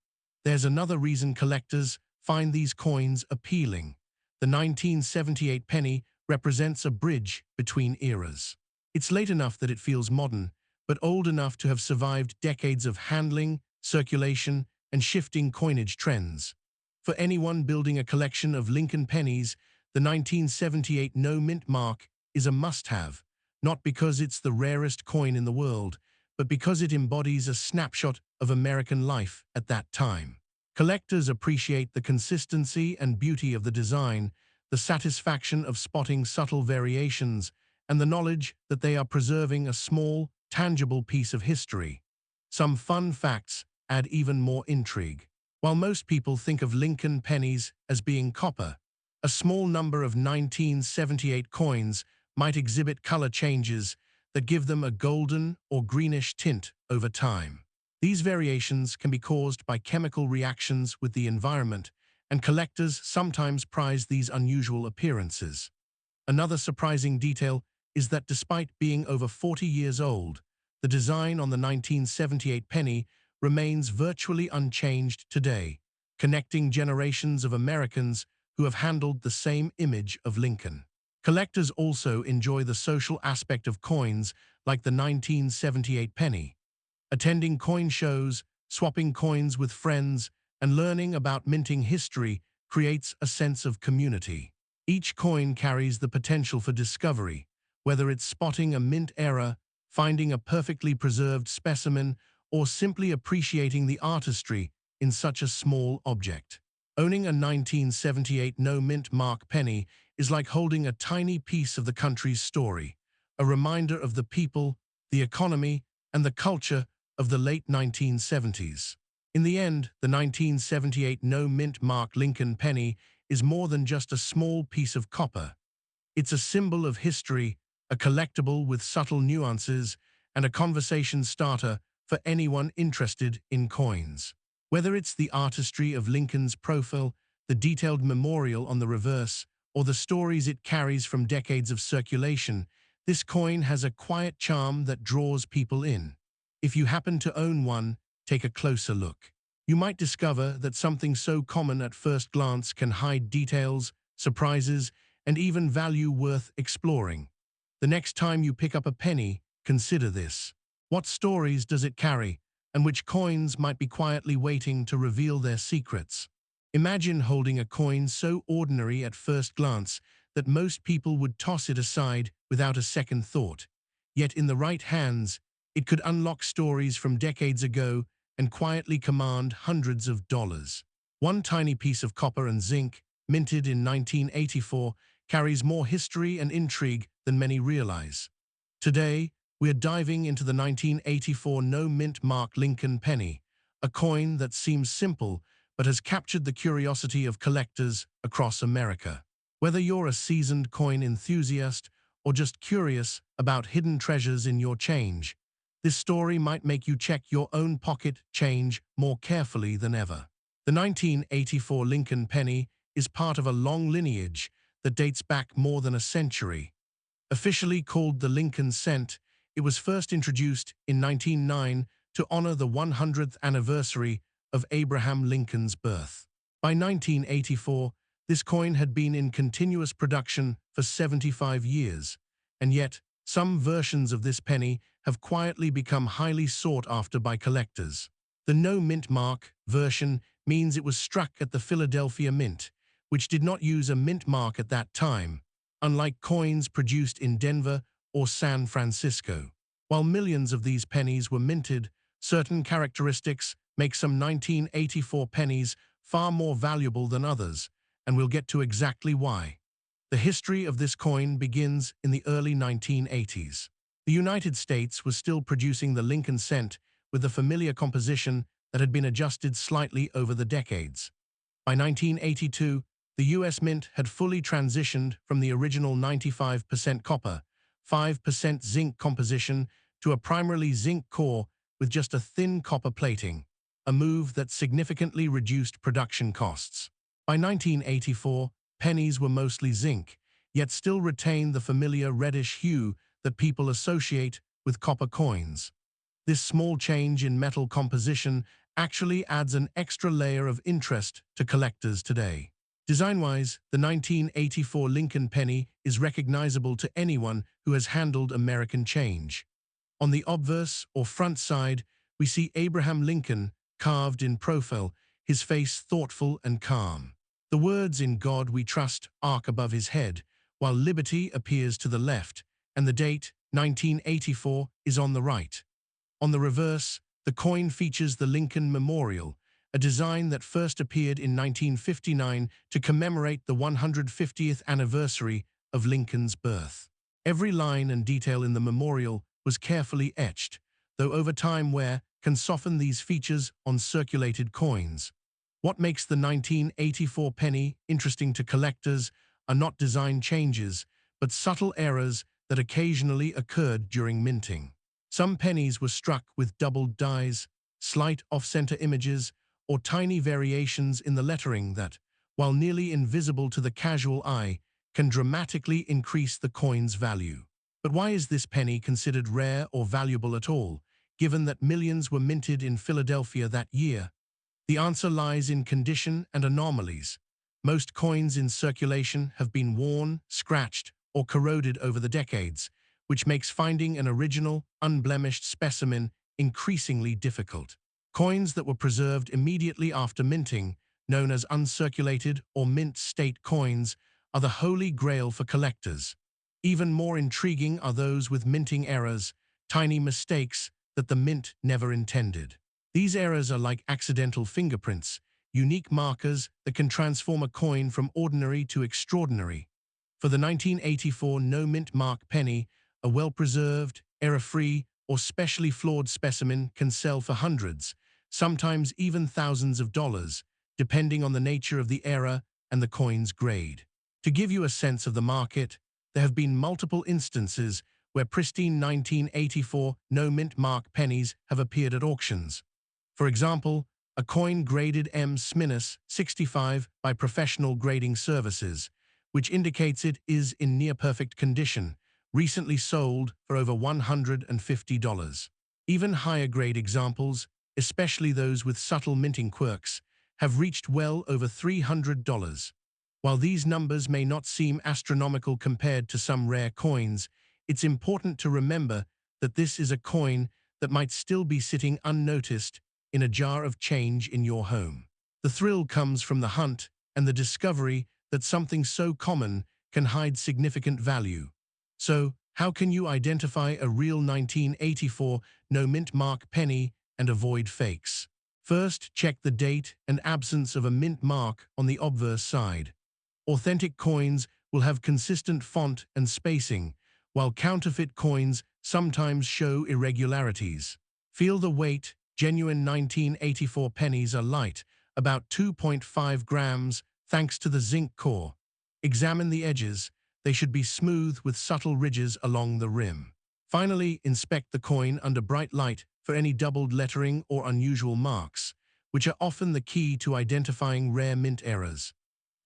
B: There's another reason collectors find these coins appealing. The 1978 penny represents a bridge between eras. It's late enough that it feels modern, but old enough to have survived decades of handling, circulation, and shifting coinage trends. For anyone building a collection of Lincoln pennies, the 1978 no-mint mark is a must-have, not because it's the rarest coin in the world, but because it embodies a snapshot of American life at that time. Collectors appreciate the consistency and beauty of the design, the satisfaction of spotting subtle variations, and the knowledge that they are preserving a small, tangible piece of history. Some fun facts add even more intrigue. While most people think of Lincoln pennies as being copper, a small number of 1978 coins might exhibit color changes that give them a golden or greenish tint over time. These variations can be caused by chemical reactions with the environment, and collectors sometimes prize these unusual appearances. Another surprising detail is that despite being over 40 years old, the design on the 1978 penny remains virtually unchanged today, connecting generations of Americans who have handled the same image of Lincoln. Collectors also enjoy the social aspect of coins like the 1978 penny. Attending coin shows, swapping coins with friends, and learning about minting history creates a sense of community. Each coin carries the potential for discovery, whether it's spotting a mint error, finding a perfectly preserved specimen, or simply appreciating the artistry in such a small object. Owning a 1978 no-mint mark penny is like holding a tiny piece of the country's story, a reminder of the people, the economy, and the culture of the late 1970s. In the end, the 1978 no-mint mark Lincoln penny is more than just a small piece of copper. It's a symbol of history, a collectible with subtle nuances, and a conversation starter for anyone interested in coins. Whether it's the artistry of Lincoln's profile, the detailed memorial on the reverse, or the stories it carries from decades of circulation, this coin has a quiet charm that draws people in. If you happen to own one, take a closer look. You might discover that something so common at first glance can hide details, surprises, and even value worth exploring. The next time you pick up a penny, consider this. What stories does it carry, and which coins might be quietly waiting to reveal their secrets? Imagine holding a coin so ordinary at first glance that most people would toss it aside without a second thought. Yet in the right hands, it could unlock stories from decades ago and quietly command hundreds of dollars. One tiny piece of copper and zinc, minted in 1984, carries more history and intrigue than many realize. Today, we are diving into the 1984 no-mint mark Lincoln penny, a coin that seems simple but has captured the curiosity of collectors across America. Whether you're a seasoned coin enthusiast or just curious about hidden treasures in your change, this story might make you check your own pocket change more carefully than ever. The 1984 Lincoln penny is part of a long lineage that dates back more than a century. Officially called the Lincoln cent, it was first introduced in 1909 to honor the 100th anniversary of Abraham Lincoln's birth. By 1984, this coin had been in continuous production for 75 years, and yet some versions of this penny have quietly become highly sought after by collectors. The no mint mark version means it was struck at the Philadelphia Mint, which did not use a mint mark at that time, unlike coins produced in Denver or San Francisco. While millions of these pennies were minted, certain characteristics make some 1984 pennies far more valuable than others, and we'll get to exactly why. The history of this coin begins in the early 1980s. The United States was still producing the Lincoln cent with the familiar composition that had been adjusted slightly over the decades. By 1982, the U.S. Mint had fully transitioned from the original 95% copper, 5% zinc composition to a primarily zinc core with just a thin copper plating, a move that significantly reduced production costs. By 1984, pennies were mostly zinc, yet still retained the familiar reddish hue that people associate with copper coins. This small change in metal composition actually adds an extra layer of interest to collectors today. Design-wise, the 1984 Lincoln penny is recognizable to anyone who has handled American change. On the obverse or front side, we see Abraham Lincoln carved in profile, his face thoughtful and calm. The words "In God We Trust" arc above his head, while liberty appears to the left, and the date, 1984, is on the right. On the reverse, the coin features the Lincoln Memorial, a design that first appeared in 1959 to commemorate the 150th anniversary of Lincoln's birth. Every line and detail in the memorial was carefully etched, though over time wear can soften these features on circulated coins. What makes the 1984 penny interesting to collectors are not design changes, but subtle errors that occasionally occurred during minting. Some pennies were struck with doubled dies, slight off-center images, or tiny variations in the lettering that, while nearly invisible to the casual eye, can dramatically increase the coin's value. But why is this penny considered rare or valuable at all, given that millions were minted in Philadelphia that year? The answer lies in condition and anomalies. Most coins in circulation have been worn, scratched, or corroded over the decades, which makes finding an original, unblemished specimen increasingly difficult. Coins that were preserved immediately after minting, known as uncirculated or mint state coins, are the holy grail for collectors. Even more intriguing are those with minting errors, tiny mistakes that the mint never intended. These errors are like accidental fingerprints, unique markers that can transform a coin from ordinary to extraordinary. For the 1984 no-mint mark penny, a well-preserved, error-free, or specially flawed specimen can sell for hundreds, sometimes even thousands of dollars, depending on the nature of the error and the coin's grade. To give you a sense of the market, there have been multiple instances where pristine 1984 no-mint mark pennies have appeared at auctions. For example, a coin graded M-65 by Professional Grading Services, which indicates it is in near-perfect condition, recently sold for over $150. Even higher-grade examples, especially those with subtle minting quirks, have reached well over $300. While these numbers may not seem astronomical compared to some rare coins, it's important to remember that this is a coin that might still be sitting unnoticed in a jar of change in your home. The thrill comes from the hunt and the discovery that something so common can hide significant value. So, how can you identify a real 1984 no-mint mark penny and avoid fakes? First, check the date and absence of a mint mark on the obverse side. Authentic coins will have consistent font and spacing, while counterfeit coins sometimes show irregularities. Feel the weight. Genuine 1984 pennies are light, about 2.5 grams, thanks to the zinc core. Examine the edges. They should be smooth with subtle ridges along the rim. Finally, inspect the coin under bright light for any doubled lettering or unusual marks, which are often the key to identifying rare mint errors.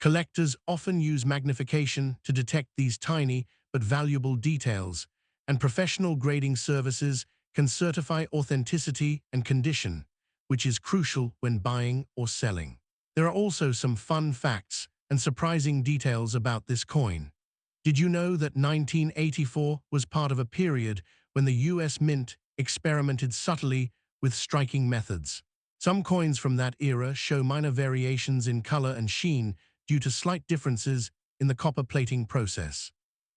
B: Collectors often use magnification to detect these tiny but valuable details, and professional grading services can certify authenticity and condition, which is crucial when buying or selling. There are also some fun facts and surprising details about this coin. Did you know that 1984 was part of a period when the US Mint experimented subtly with striking methods? Some coins from that era show minor variations in color and sheen due to slight differences in the copper plating process.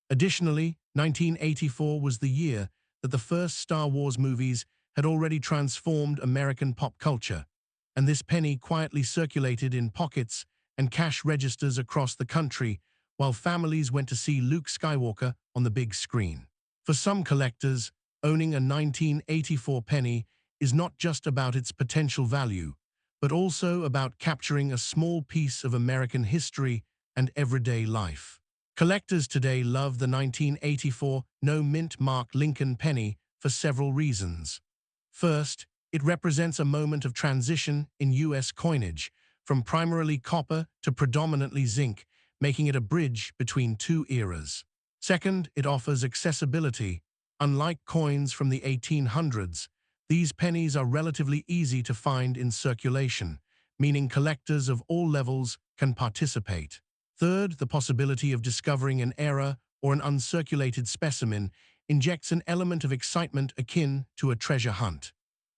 B: Additionally, 1984 was the year that the first Star Wars movies had already transformed American pop culture, and this penny quietly circulated in pockets and cash registers across the country while families went to see Luke Skywalker on the big screen. For some collectors, owning a 1984 penny is not just about its potential value, but also about capturing a small piece of American history and everyday life. Collectors today love the 1984 no-mint mark Lincoln penny for several reasons. First, it represents a moment of transition in U.S. coinage, from primarily copper to predominantly zinc, making it a bridge between two eras. Second, it offers accessibility. Unlike coins from the 1800s, these pennies are relatively easy to find in circulation, meaning collectors of all levels can participate. Third, the possibility of discovering an error or an uncirculated specimen injects an element of excitement akin to a treasure hunt.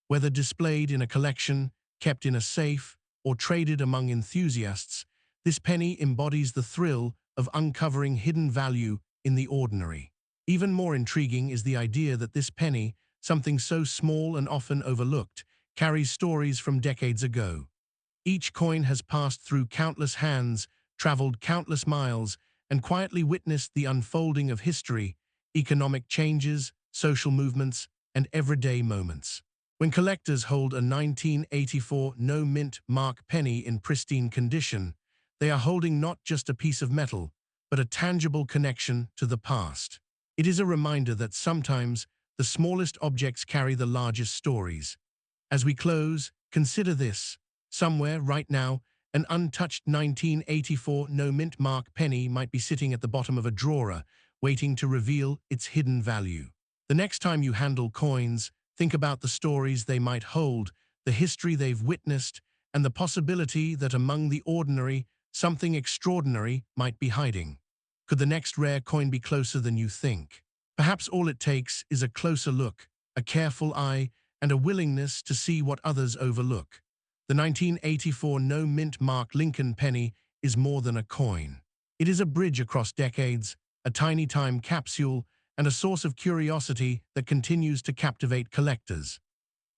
B: Whether displayed in a collection, kept in a safe, or traded among enthusiasts, this penny embodies the thrill of uncovering hidden value in the ordinary. Even more intriguing is the idea that this penny, something so small and often overlooked, carries stories from decades ago. Each coin has passed through countless hands, traveled countless miles, and quietly witnessed the unfolding of history, economic changes, social movements, and everyday moments. When collectors hold a 1984 no-mint mark penny in pristine condition, they are holding not just a piece of metal, but a tangible connection to the past. It is a reminder that sometimes the smallest objects carry the largest stories. As we close, consider this. Somewhere, right now, an untouched 1984 no-mint mark penny might be sitting at the bottom of a drawer, waiting to reveal its hidden value. The next time you handle coins, think about the stories they might hold, the history they've witnessed, and the possibility that among the ordinary, something extraordinary might be hiding. Could the next rare coin be closer than you think? Perhaps all it takes is a closer look, a careful eye, and a willingness to see what others overlook. The 1984 no-mint mark Lincoln penny is more than a coin. It is a bridge across decades, a tiny time capsule, and a source of curiosity that continues to captivate collectors.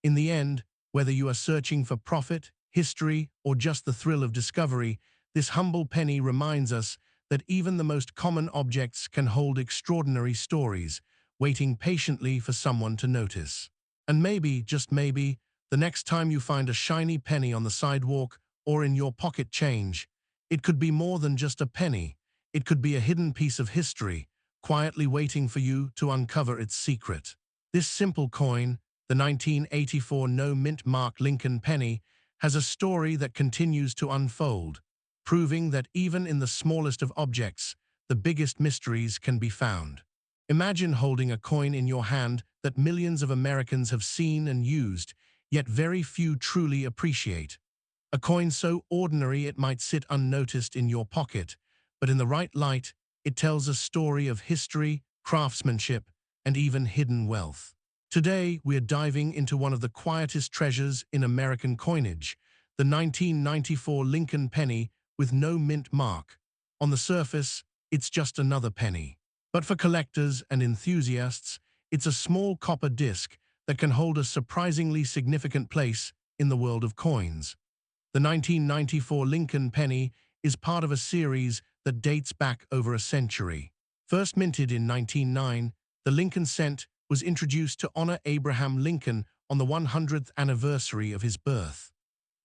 B: In the end, whether you are searching for profit, history, or just the thrill of discovery, this humble penny reminds us that even the most common objects can hold extraordinary stories, waiting patiently for someone to notice. And maybe, just maybe, the next time you find a shiny penny on the sidewalk or in your pocket change, it could be more than just a penny. It could be a hidden piece of history, quietly waiting for you to uncover its secret. This simple coin, the 1984 no-mint mark Lincoln penny, has a story that continues to unfold, proving that even in the smallest of objects, the biggest mysteries can be found. Imagine holding a coin in your hand that millions of Americans have seen and used, yet very few truly appreciate. A coin so ordinary it might sit unnoticed in your pocket, but in the right light, it tells a story of history, craftsmanship, and even hidden wealth. Today, we're diving into one of the quietest treasures in American coinage, the 1994 Lincoln penny with no mint mark. On the surface, it's just another penny. But for collectors and enthusiasts, it's a small copper disc that can hold a surprisingly significant place in the world of coins. The 1994 Lincoln penny is part of a series that dates back over a century. First minted in 1909, the Lincoln cent was introduced to honor Abraham Lincoln on the 100th anniversary of his birth.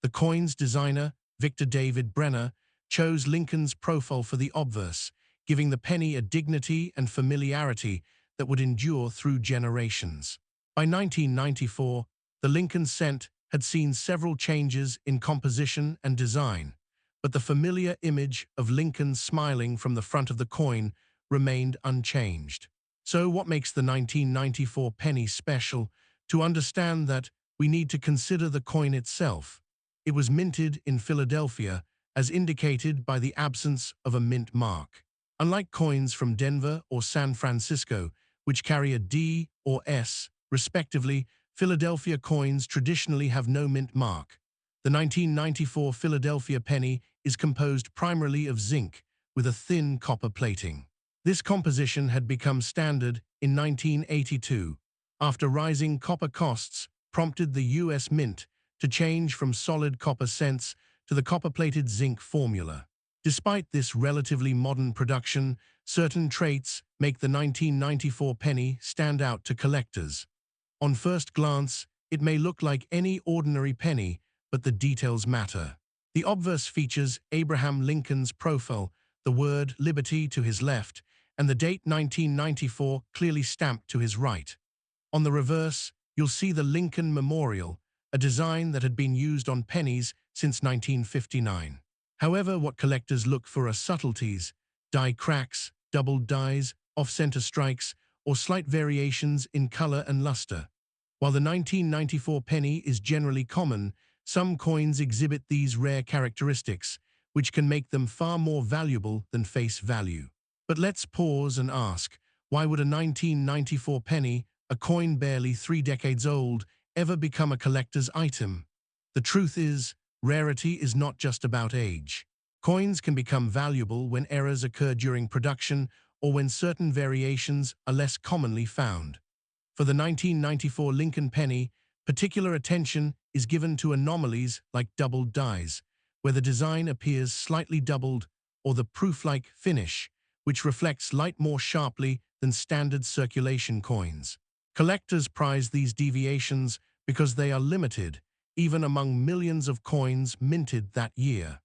B: The coin's designer, Victor David Brenner, chose Lincoln's profile for the obverse, giving the penny a dignity and familiarity that would endure through generations. By 1994, the Lincoln cent had seen several changes in composition and design, but the familiar image of Lincoln smiling from the front of the coin remained unchanged. So what makes the 1994 penny special? To understand that, we need to consider the coin itself. It was minted in Philadelphia, as indicated by the absence of a mint mark. Unlike coins from Denver or San Francisco, which carry a D or S, respectively, Philadelphia coins traditionally have no mint mark. The 1994 Philadelphia penny is composed primarily of zinc, with a thin copper plating. This composition had become standard in 1982, after rising copper costs prompted the U.S. Mint to change from solid copper cents to the copper-plated zinc formula. Despite this relatively modern production, certain traits make the 1994 penny stand out to collectors. On first glance, it may look like any ordinary penny, but the details matter. The obverse features Abraham Lincoln's profile, the word liberty to his left, and the date 1994 clearly stamped to his right. On the reverse, you'll see the Lincoln Memorial, a design that had been used on pennies since 1959. However, what collectors look for are subtleties: die cracks, doubled dies, off-center strikes, or slight variations in color and luster. While the 1994 penny is generally common, some coins exhibit these rare characteristics, which can make them far more valuable than face value. But let's pause and ask, why would a 1994 penny, a coin barely 3 decades old, ever become a collector's item? The truth is, rarity is not just about age. Coins can become valuable when errors occur during production or when certain variations are less commonly found. For the 1994 Lincoln penny, particular attention is given to anomalies like doubled dies, where the design appears slightly doubled, or the proof-like finish, which reflects light more sharply than standard circulation coins. Collectors prize these deviations because they are limited, even among millions of coins minted that year.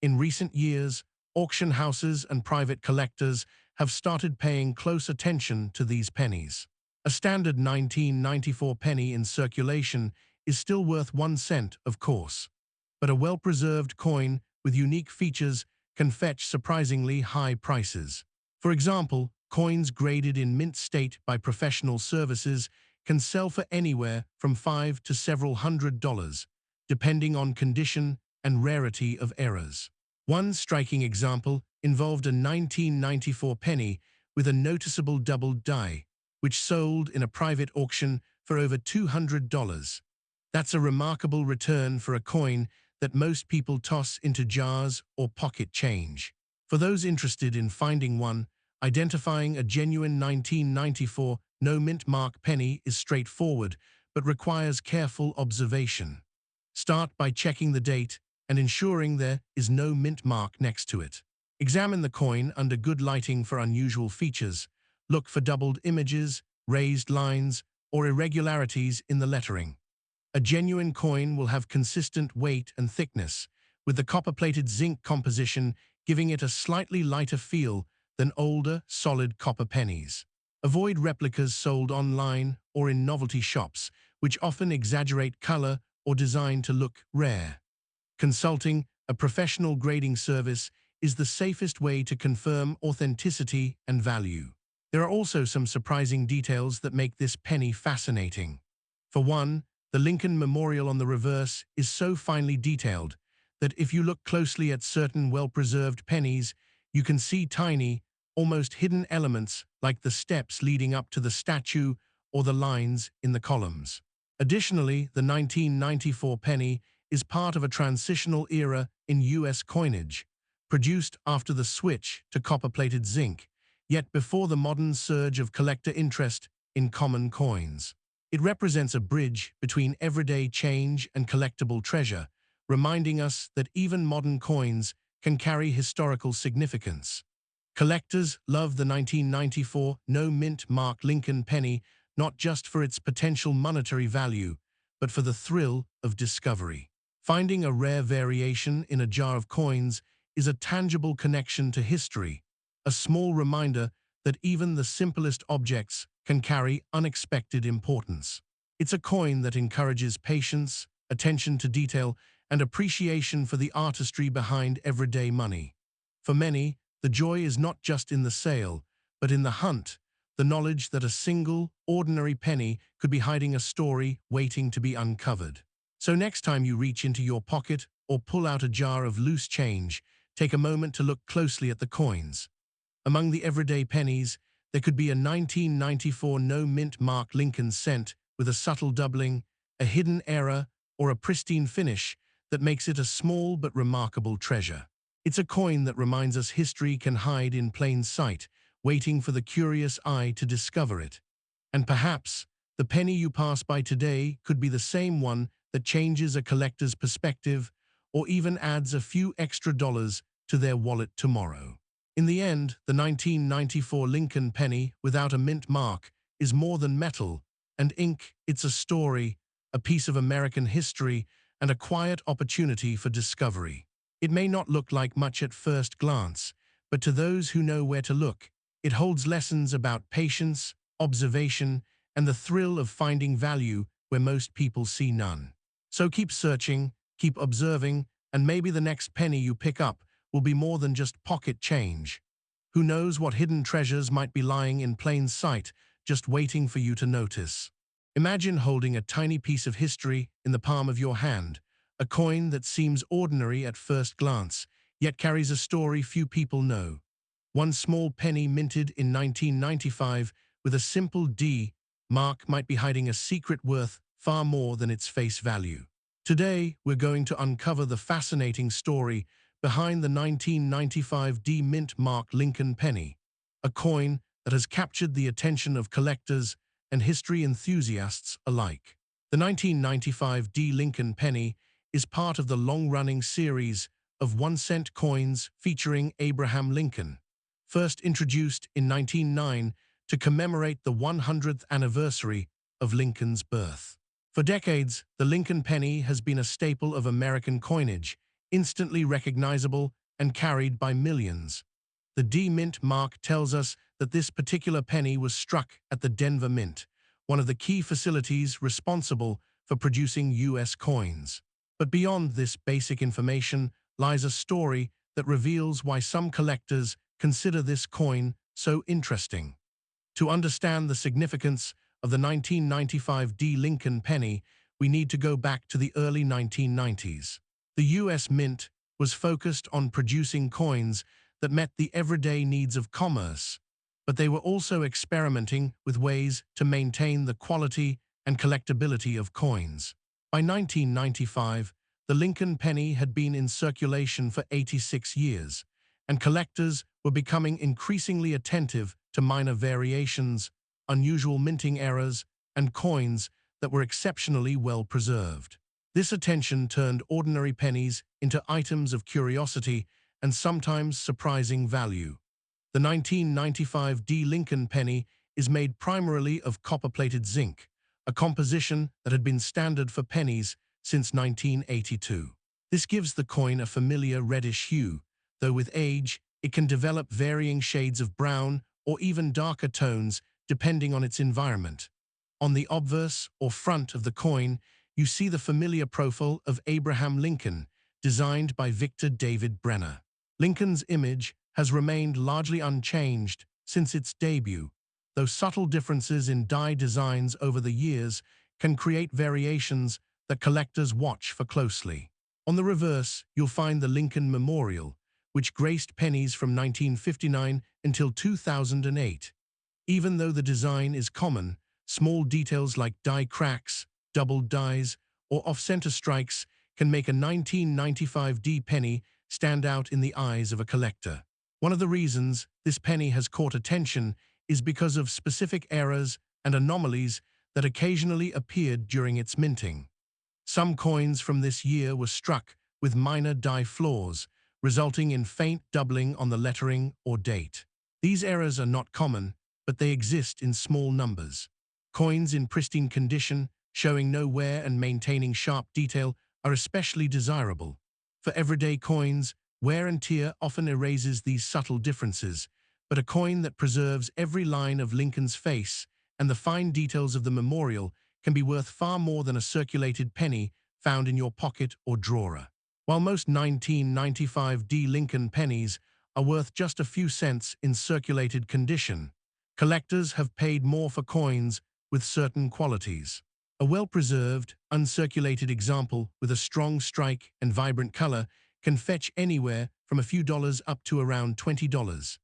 B: In recent years, auction houses and private collectors have started paying close attention to these pennies. A standard 1994 penny in circulation is still worth 1 cent, of course, but a well-preserved coin with unique features can fetch surprisingly high prices. For example, coins graded in mint state by professional services can sell for anywhere from $5 to several $100, depending on condition and rarity of errors. One striking example involved a 1994 penny with a noticeable doubled die, which sold in a private auction for over $200. That's a remarkable return for a coin that most people toss into jars or pocket change. For those interested in finding one, identifying a genuine 1994 no mint mark penny is straightforward, but requires careful observation. Start by checking the date and ensuring there is no mint mark next to it. Examine the coin under good lighting for unusual features. Look for doubled images, raised lines, or irregularities in the lettering. A genuine coin will have consistent weight and thickness, with the copper-plated zinc composition giving it a slightly lighter feel than older, solid copper pennies. Avoid replicas sold online or in novelty shops, which often exaggerate color or design to look rare. Consulting a professional grading service is the safest way to confirm authenticity and value. There are also some surprising details that make this penny fascinating. For one, the Lincoln Memorial on the reverse is so finely detailed that if you look closely at certain well-preserved pennies, you can see tiny, almost hidden elements like the steps leading up to the statue or the lines in the columns. Additionally, the 1994 penny is part of a transitional era in U.S. coinage, produced after the switch to copper-plated zinc, yet before the modern surge of collector interest in common coins. It represents a bridge between everyday change and collectible treasure, reminding us that even modern coins can carry historical significance. Collectors love the 1994 no mint mark Lincoln penny not just for its potential monetary value, but for the thrill of discovery. Finding a rare variation in a jar of coins is a tangible connection to history, a small reminder that even the simplest objects can carry unexpected importance. It's a coin that encourages patience, attention to detail, and appreciation for the artistry behind everyday money. For many, the joy is not just in the sale, but in the hunt, the knowledge that a single, ordinary penny could be hiding a story waiting to be uncovered. So next time you reach into your pocket or pull out a jar of loose change, take a moment to look closely at the coins. Among the everyday pennies, there could be a 1994 no-mint mark Lincoln cent with a subtle doubling, a hidden error, or a pristine finish that makes it a small but remarkable treasure. It's a coin that reminds us history can hide in plain sight, waiting for the curious eye to discover it. And perhaps, the penny you pass by today could be the same one that changes a collector's perspective or even adds a few extra dollars to their wallet tomorrow. In the end, the 1994 Lincoln penny without a mint mark is more than metal and ink. It's a story, a piece of American history, and a quiet opportunity for discovery. It may not look like much at first glance, but to those who know where to look, it holds lessons about patience, observation, and the thrill of finding value where most people see none. So keep searching, keep observing, and maybe the next penny you pick up will be more than just pocket change. Who knows what hidden treasures might be lying in plain sight, just waiting for you to notice. Imagine holding a tiny piece of history in the palm of your hand, a coin that seems ordinary at first glance, yet carries a story few people know. One small penny minted in 1995 with a simple D mark might be hiding a secret worth far more than its face value. Today, we're going to uncover the fascinating story behind the 1995 D mint mark Lincoln penny, a coin that has captured the attention of collectors and history enthusiasts alike. The 1995 D Lincoln penny is part of the long-running series of 1-cent coins featuring Abraham Lincoln, first introduced in 1909 to commemorate the 100th anniversary of Lincoln's birth. For decades, the Lincoln penny has been a staple of American coinage, instantly recognizable and carried by millions. The D Mint mark tells us that this particular penny was struck at the Denver Mint, one of the key facilities responsible for producing U.S. coins. But beyond this basic information lies a story that reveals why some collectors consider this coin so interesting. To understand the significance of the 1995 D Lincoln penny, we need to go back to the early 1990s. The U.S. Mint was focused on producing coins that met the everyday needs of commerce, but they were also experimenting with ways to maintain the quality and collectability of coins. By 1995, the Lincoln penny had been in circulation for 86 years, and collectors were becoming increasingly attentive to minor variations, unusual minting errors, and coins that were exceptionally well preserved. This attention turned ordinary pennies into items of curiosity and sometimes surprising value. The 1995 D Lincoln penny is made primarily of copper-plated zinc, a composition that had been standard for pennies since 1982. This gives the coin a familiar reddish hue, though with age, it can develop varying shades of brown or even darker tones depending on its environment. On the obverse or front of the coin, you see the familiar profile of Abraham Lincoln, designed by Victor David Brenner. Lincoln's image has remained largely unchanged since its debut, though subtle differences in die designs over the years can create variations that collectors watch for closely. On the reverse, you'll find the Lincoln Memorial, which graced pennies from 1959 until 2008. Even though the design is common, small details like die cracks, doubled dies, or off-center strikes can make a 1995 D penny stand out in the eyes of a collector. One of the reasons this penny has caught attention is because of specific errors and anomalies that occasionally appeared during its minting. Some coins from this year were struck with minor die flaws, resulting in faint doubling on the lettering or date. These errors are not common, but they exist in small numbers. Coins in pristine condition, showing no wear and maintaining sharp detail, are especially desirable. For everyday coins, wear and tear often erases these subtle differences, but a coin that preserves every line of Lincoln's face and the fine details of the memorial can be worth far more than a circulated penny found in your pocket or drawer. While most 1995 Lincoln pennies are worth just a few cents in circulated condition, collectors have paid more for coins with certain qualities. A well-preserved, uncirculated example with a strong strike and vibrant color can fetch anywhere from a few dollars up to around $20.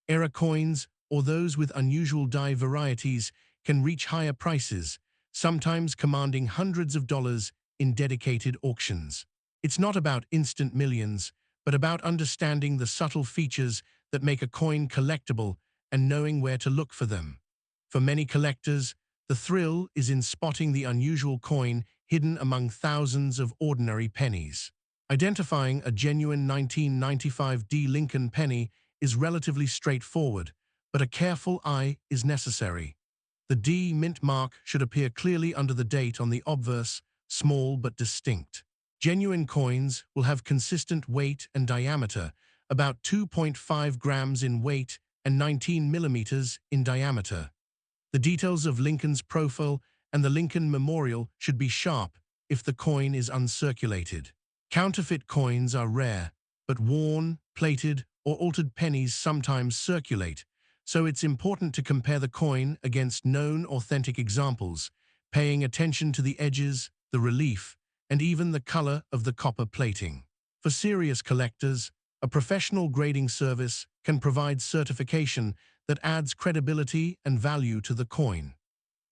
B: Era coins, or those with unusual die varieties, can reach higher prices, sometimes commanding hundreds of dollars in dedicated auctions. It's not about instant millions, but about understanding the subtle features that make a coin collectible and knowing where to look for them. For many collectors, the thrill is in spotting the unusual coin hidden among thousands of ordinary pennies. Identifying a genuine 1995 Lincoln penny is relatively straightforward, but a careful eye is necessary. The D mint mark should appear clearly under the date on the obverse, small but distinct. Genuine coins will have consistent weight and diameter, about 2.5 grams in weight and 19 millimeters in diameter. The details of Lincoln's profile and the Lincoln Memorial should be sharp if the coin is uncirculated. Counterfeit coins are rare, but worn, plated, or altered pennies sometimes circulate, so it's important to compare the coin against known authentic examples, paying attention to the edges, the relief, and even the color of the copper plating. For serious collectors, a professional grading service can provide certification that adds credibility and value to the coin.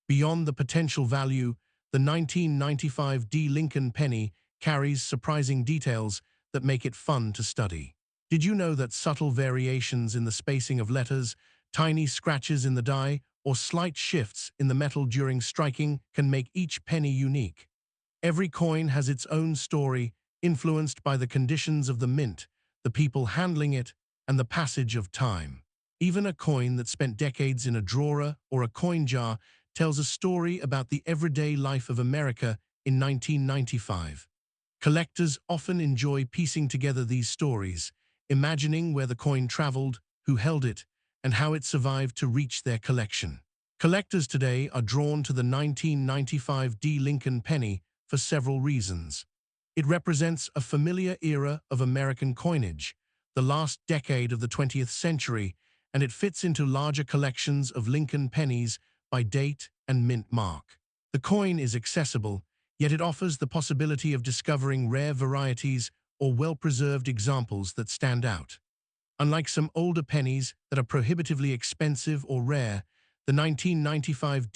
B: Beyond the potential value, the 1995 Lincoln penny carries surprising details that make it fun to study. Did you know that subtle variations in the spacing of letters, tiny scratches in the die, or slight shifts in the metal during striking can make each penny unique? Every coin has its own story, influenced by the conditions of the mint, the people handling it, and the passage of time. Even a coin that spent decades in a drawer or a coin jar tells a story about the everyday life of America in 1995. Collectors often enjoy piecing together these stories, imagining where the coin traveled, who held it, and how it survived to reach their collection. Collectors today are drawn to the 1995 Lincoln penny for several reasons. It represents a familiar era of American coinage, the last decade of the 20th century, and it fits into larger collections of Lincoln pennies by date and mint mark. The coin is accessible, yet it offers the possibility of discovering rare varieties or well-preserved examples that stand out. Unlike some older pennies that are prohibitively expensive or rare, the 1995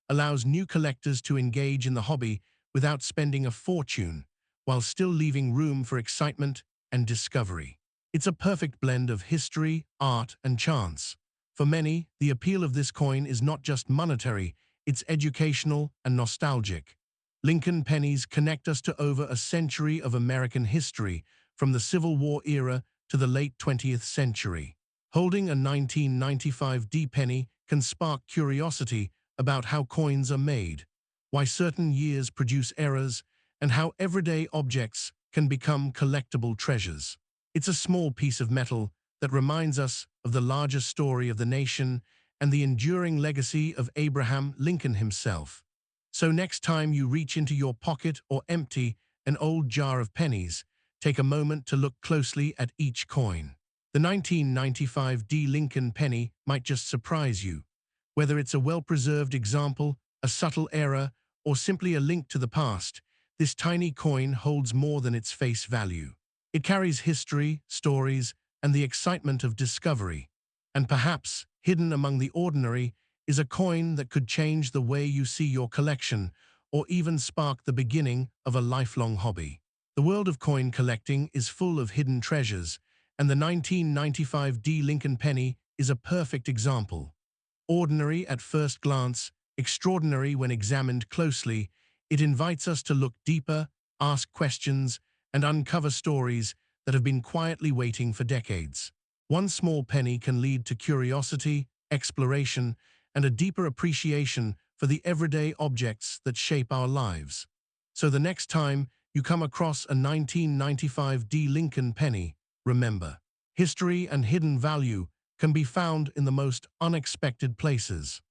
B: allows new collectors to engage in the hobby without spending a fortune, while still leaving room for excitement and discovery. It's a perfect blend of history, art, and chance. For many, the appeal of this coin is not just monetary, it's educational and nostalgic. Lincoln pennies connect us to over a century of American history, from the Civil War era to the late 20th century. Holding a 1995 penny can spark curiosity about how coins are made, why certain years produce errors, and how everyday objects can become collectible treasures. It's a small piece of metal that reminds us of the larger story of the nation and the enduring legacy of Abraham Lincoln himself. So next time you reach into your pocket or empty an old jar of pennies, take a moment to look closely at each coin. The 1995 Lincoln penny might just surprise you. Whether it's a well-preserved example, a subtle error, or simply a link to the past, this tiny coin holds more than its face value. It carries history, stories, and the excitement of discovery. And perhaps, hidden among the ordinary, is a coin that could change the way you see your collection, or even spark the beginning of a lifelong hobby. The world of coin collecting is full of hidden treasures, and the 1995 Lincoln penny is a perfect example. Ordinary at first glance, extraordinary when examined closely, it invites us to look deeper, ask questions, and uncover stories that have been quietly waiting for decades. One small penny can lead to curiosity, exploration, and a deeper appreciation for the everyday objects that shape our lives. So the next time you come across a 1995 Lincoln penny, remember, history and hidden value can be found in the most unexpected places.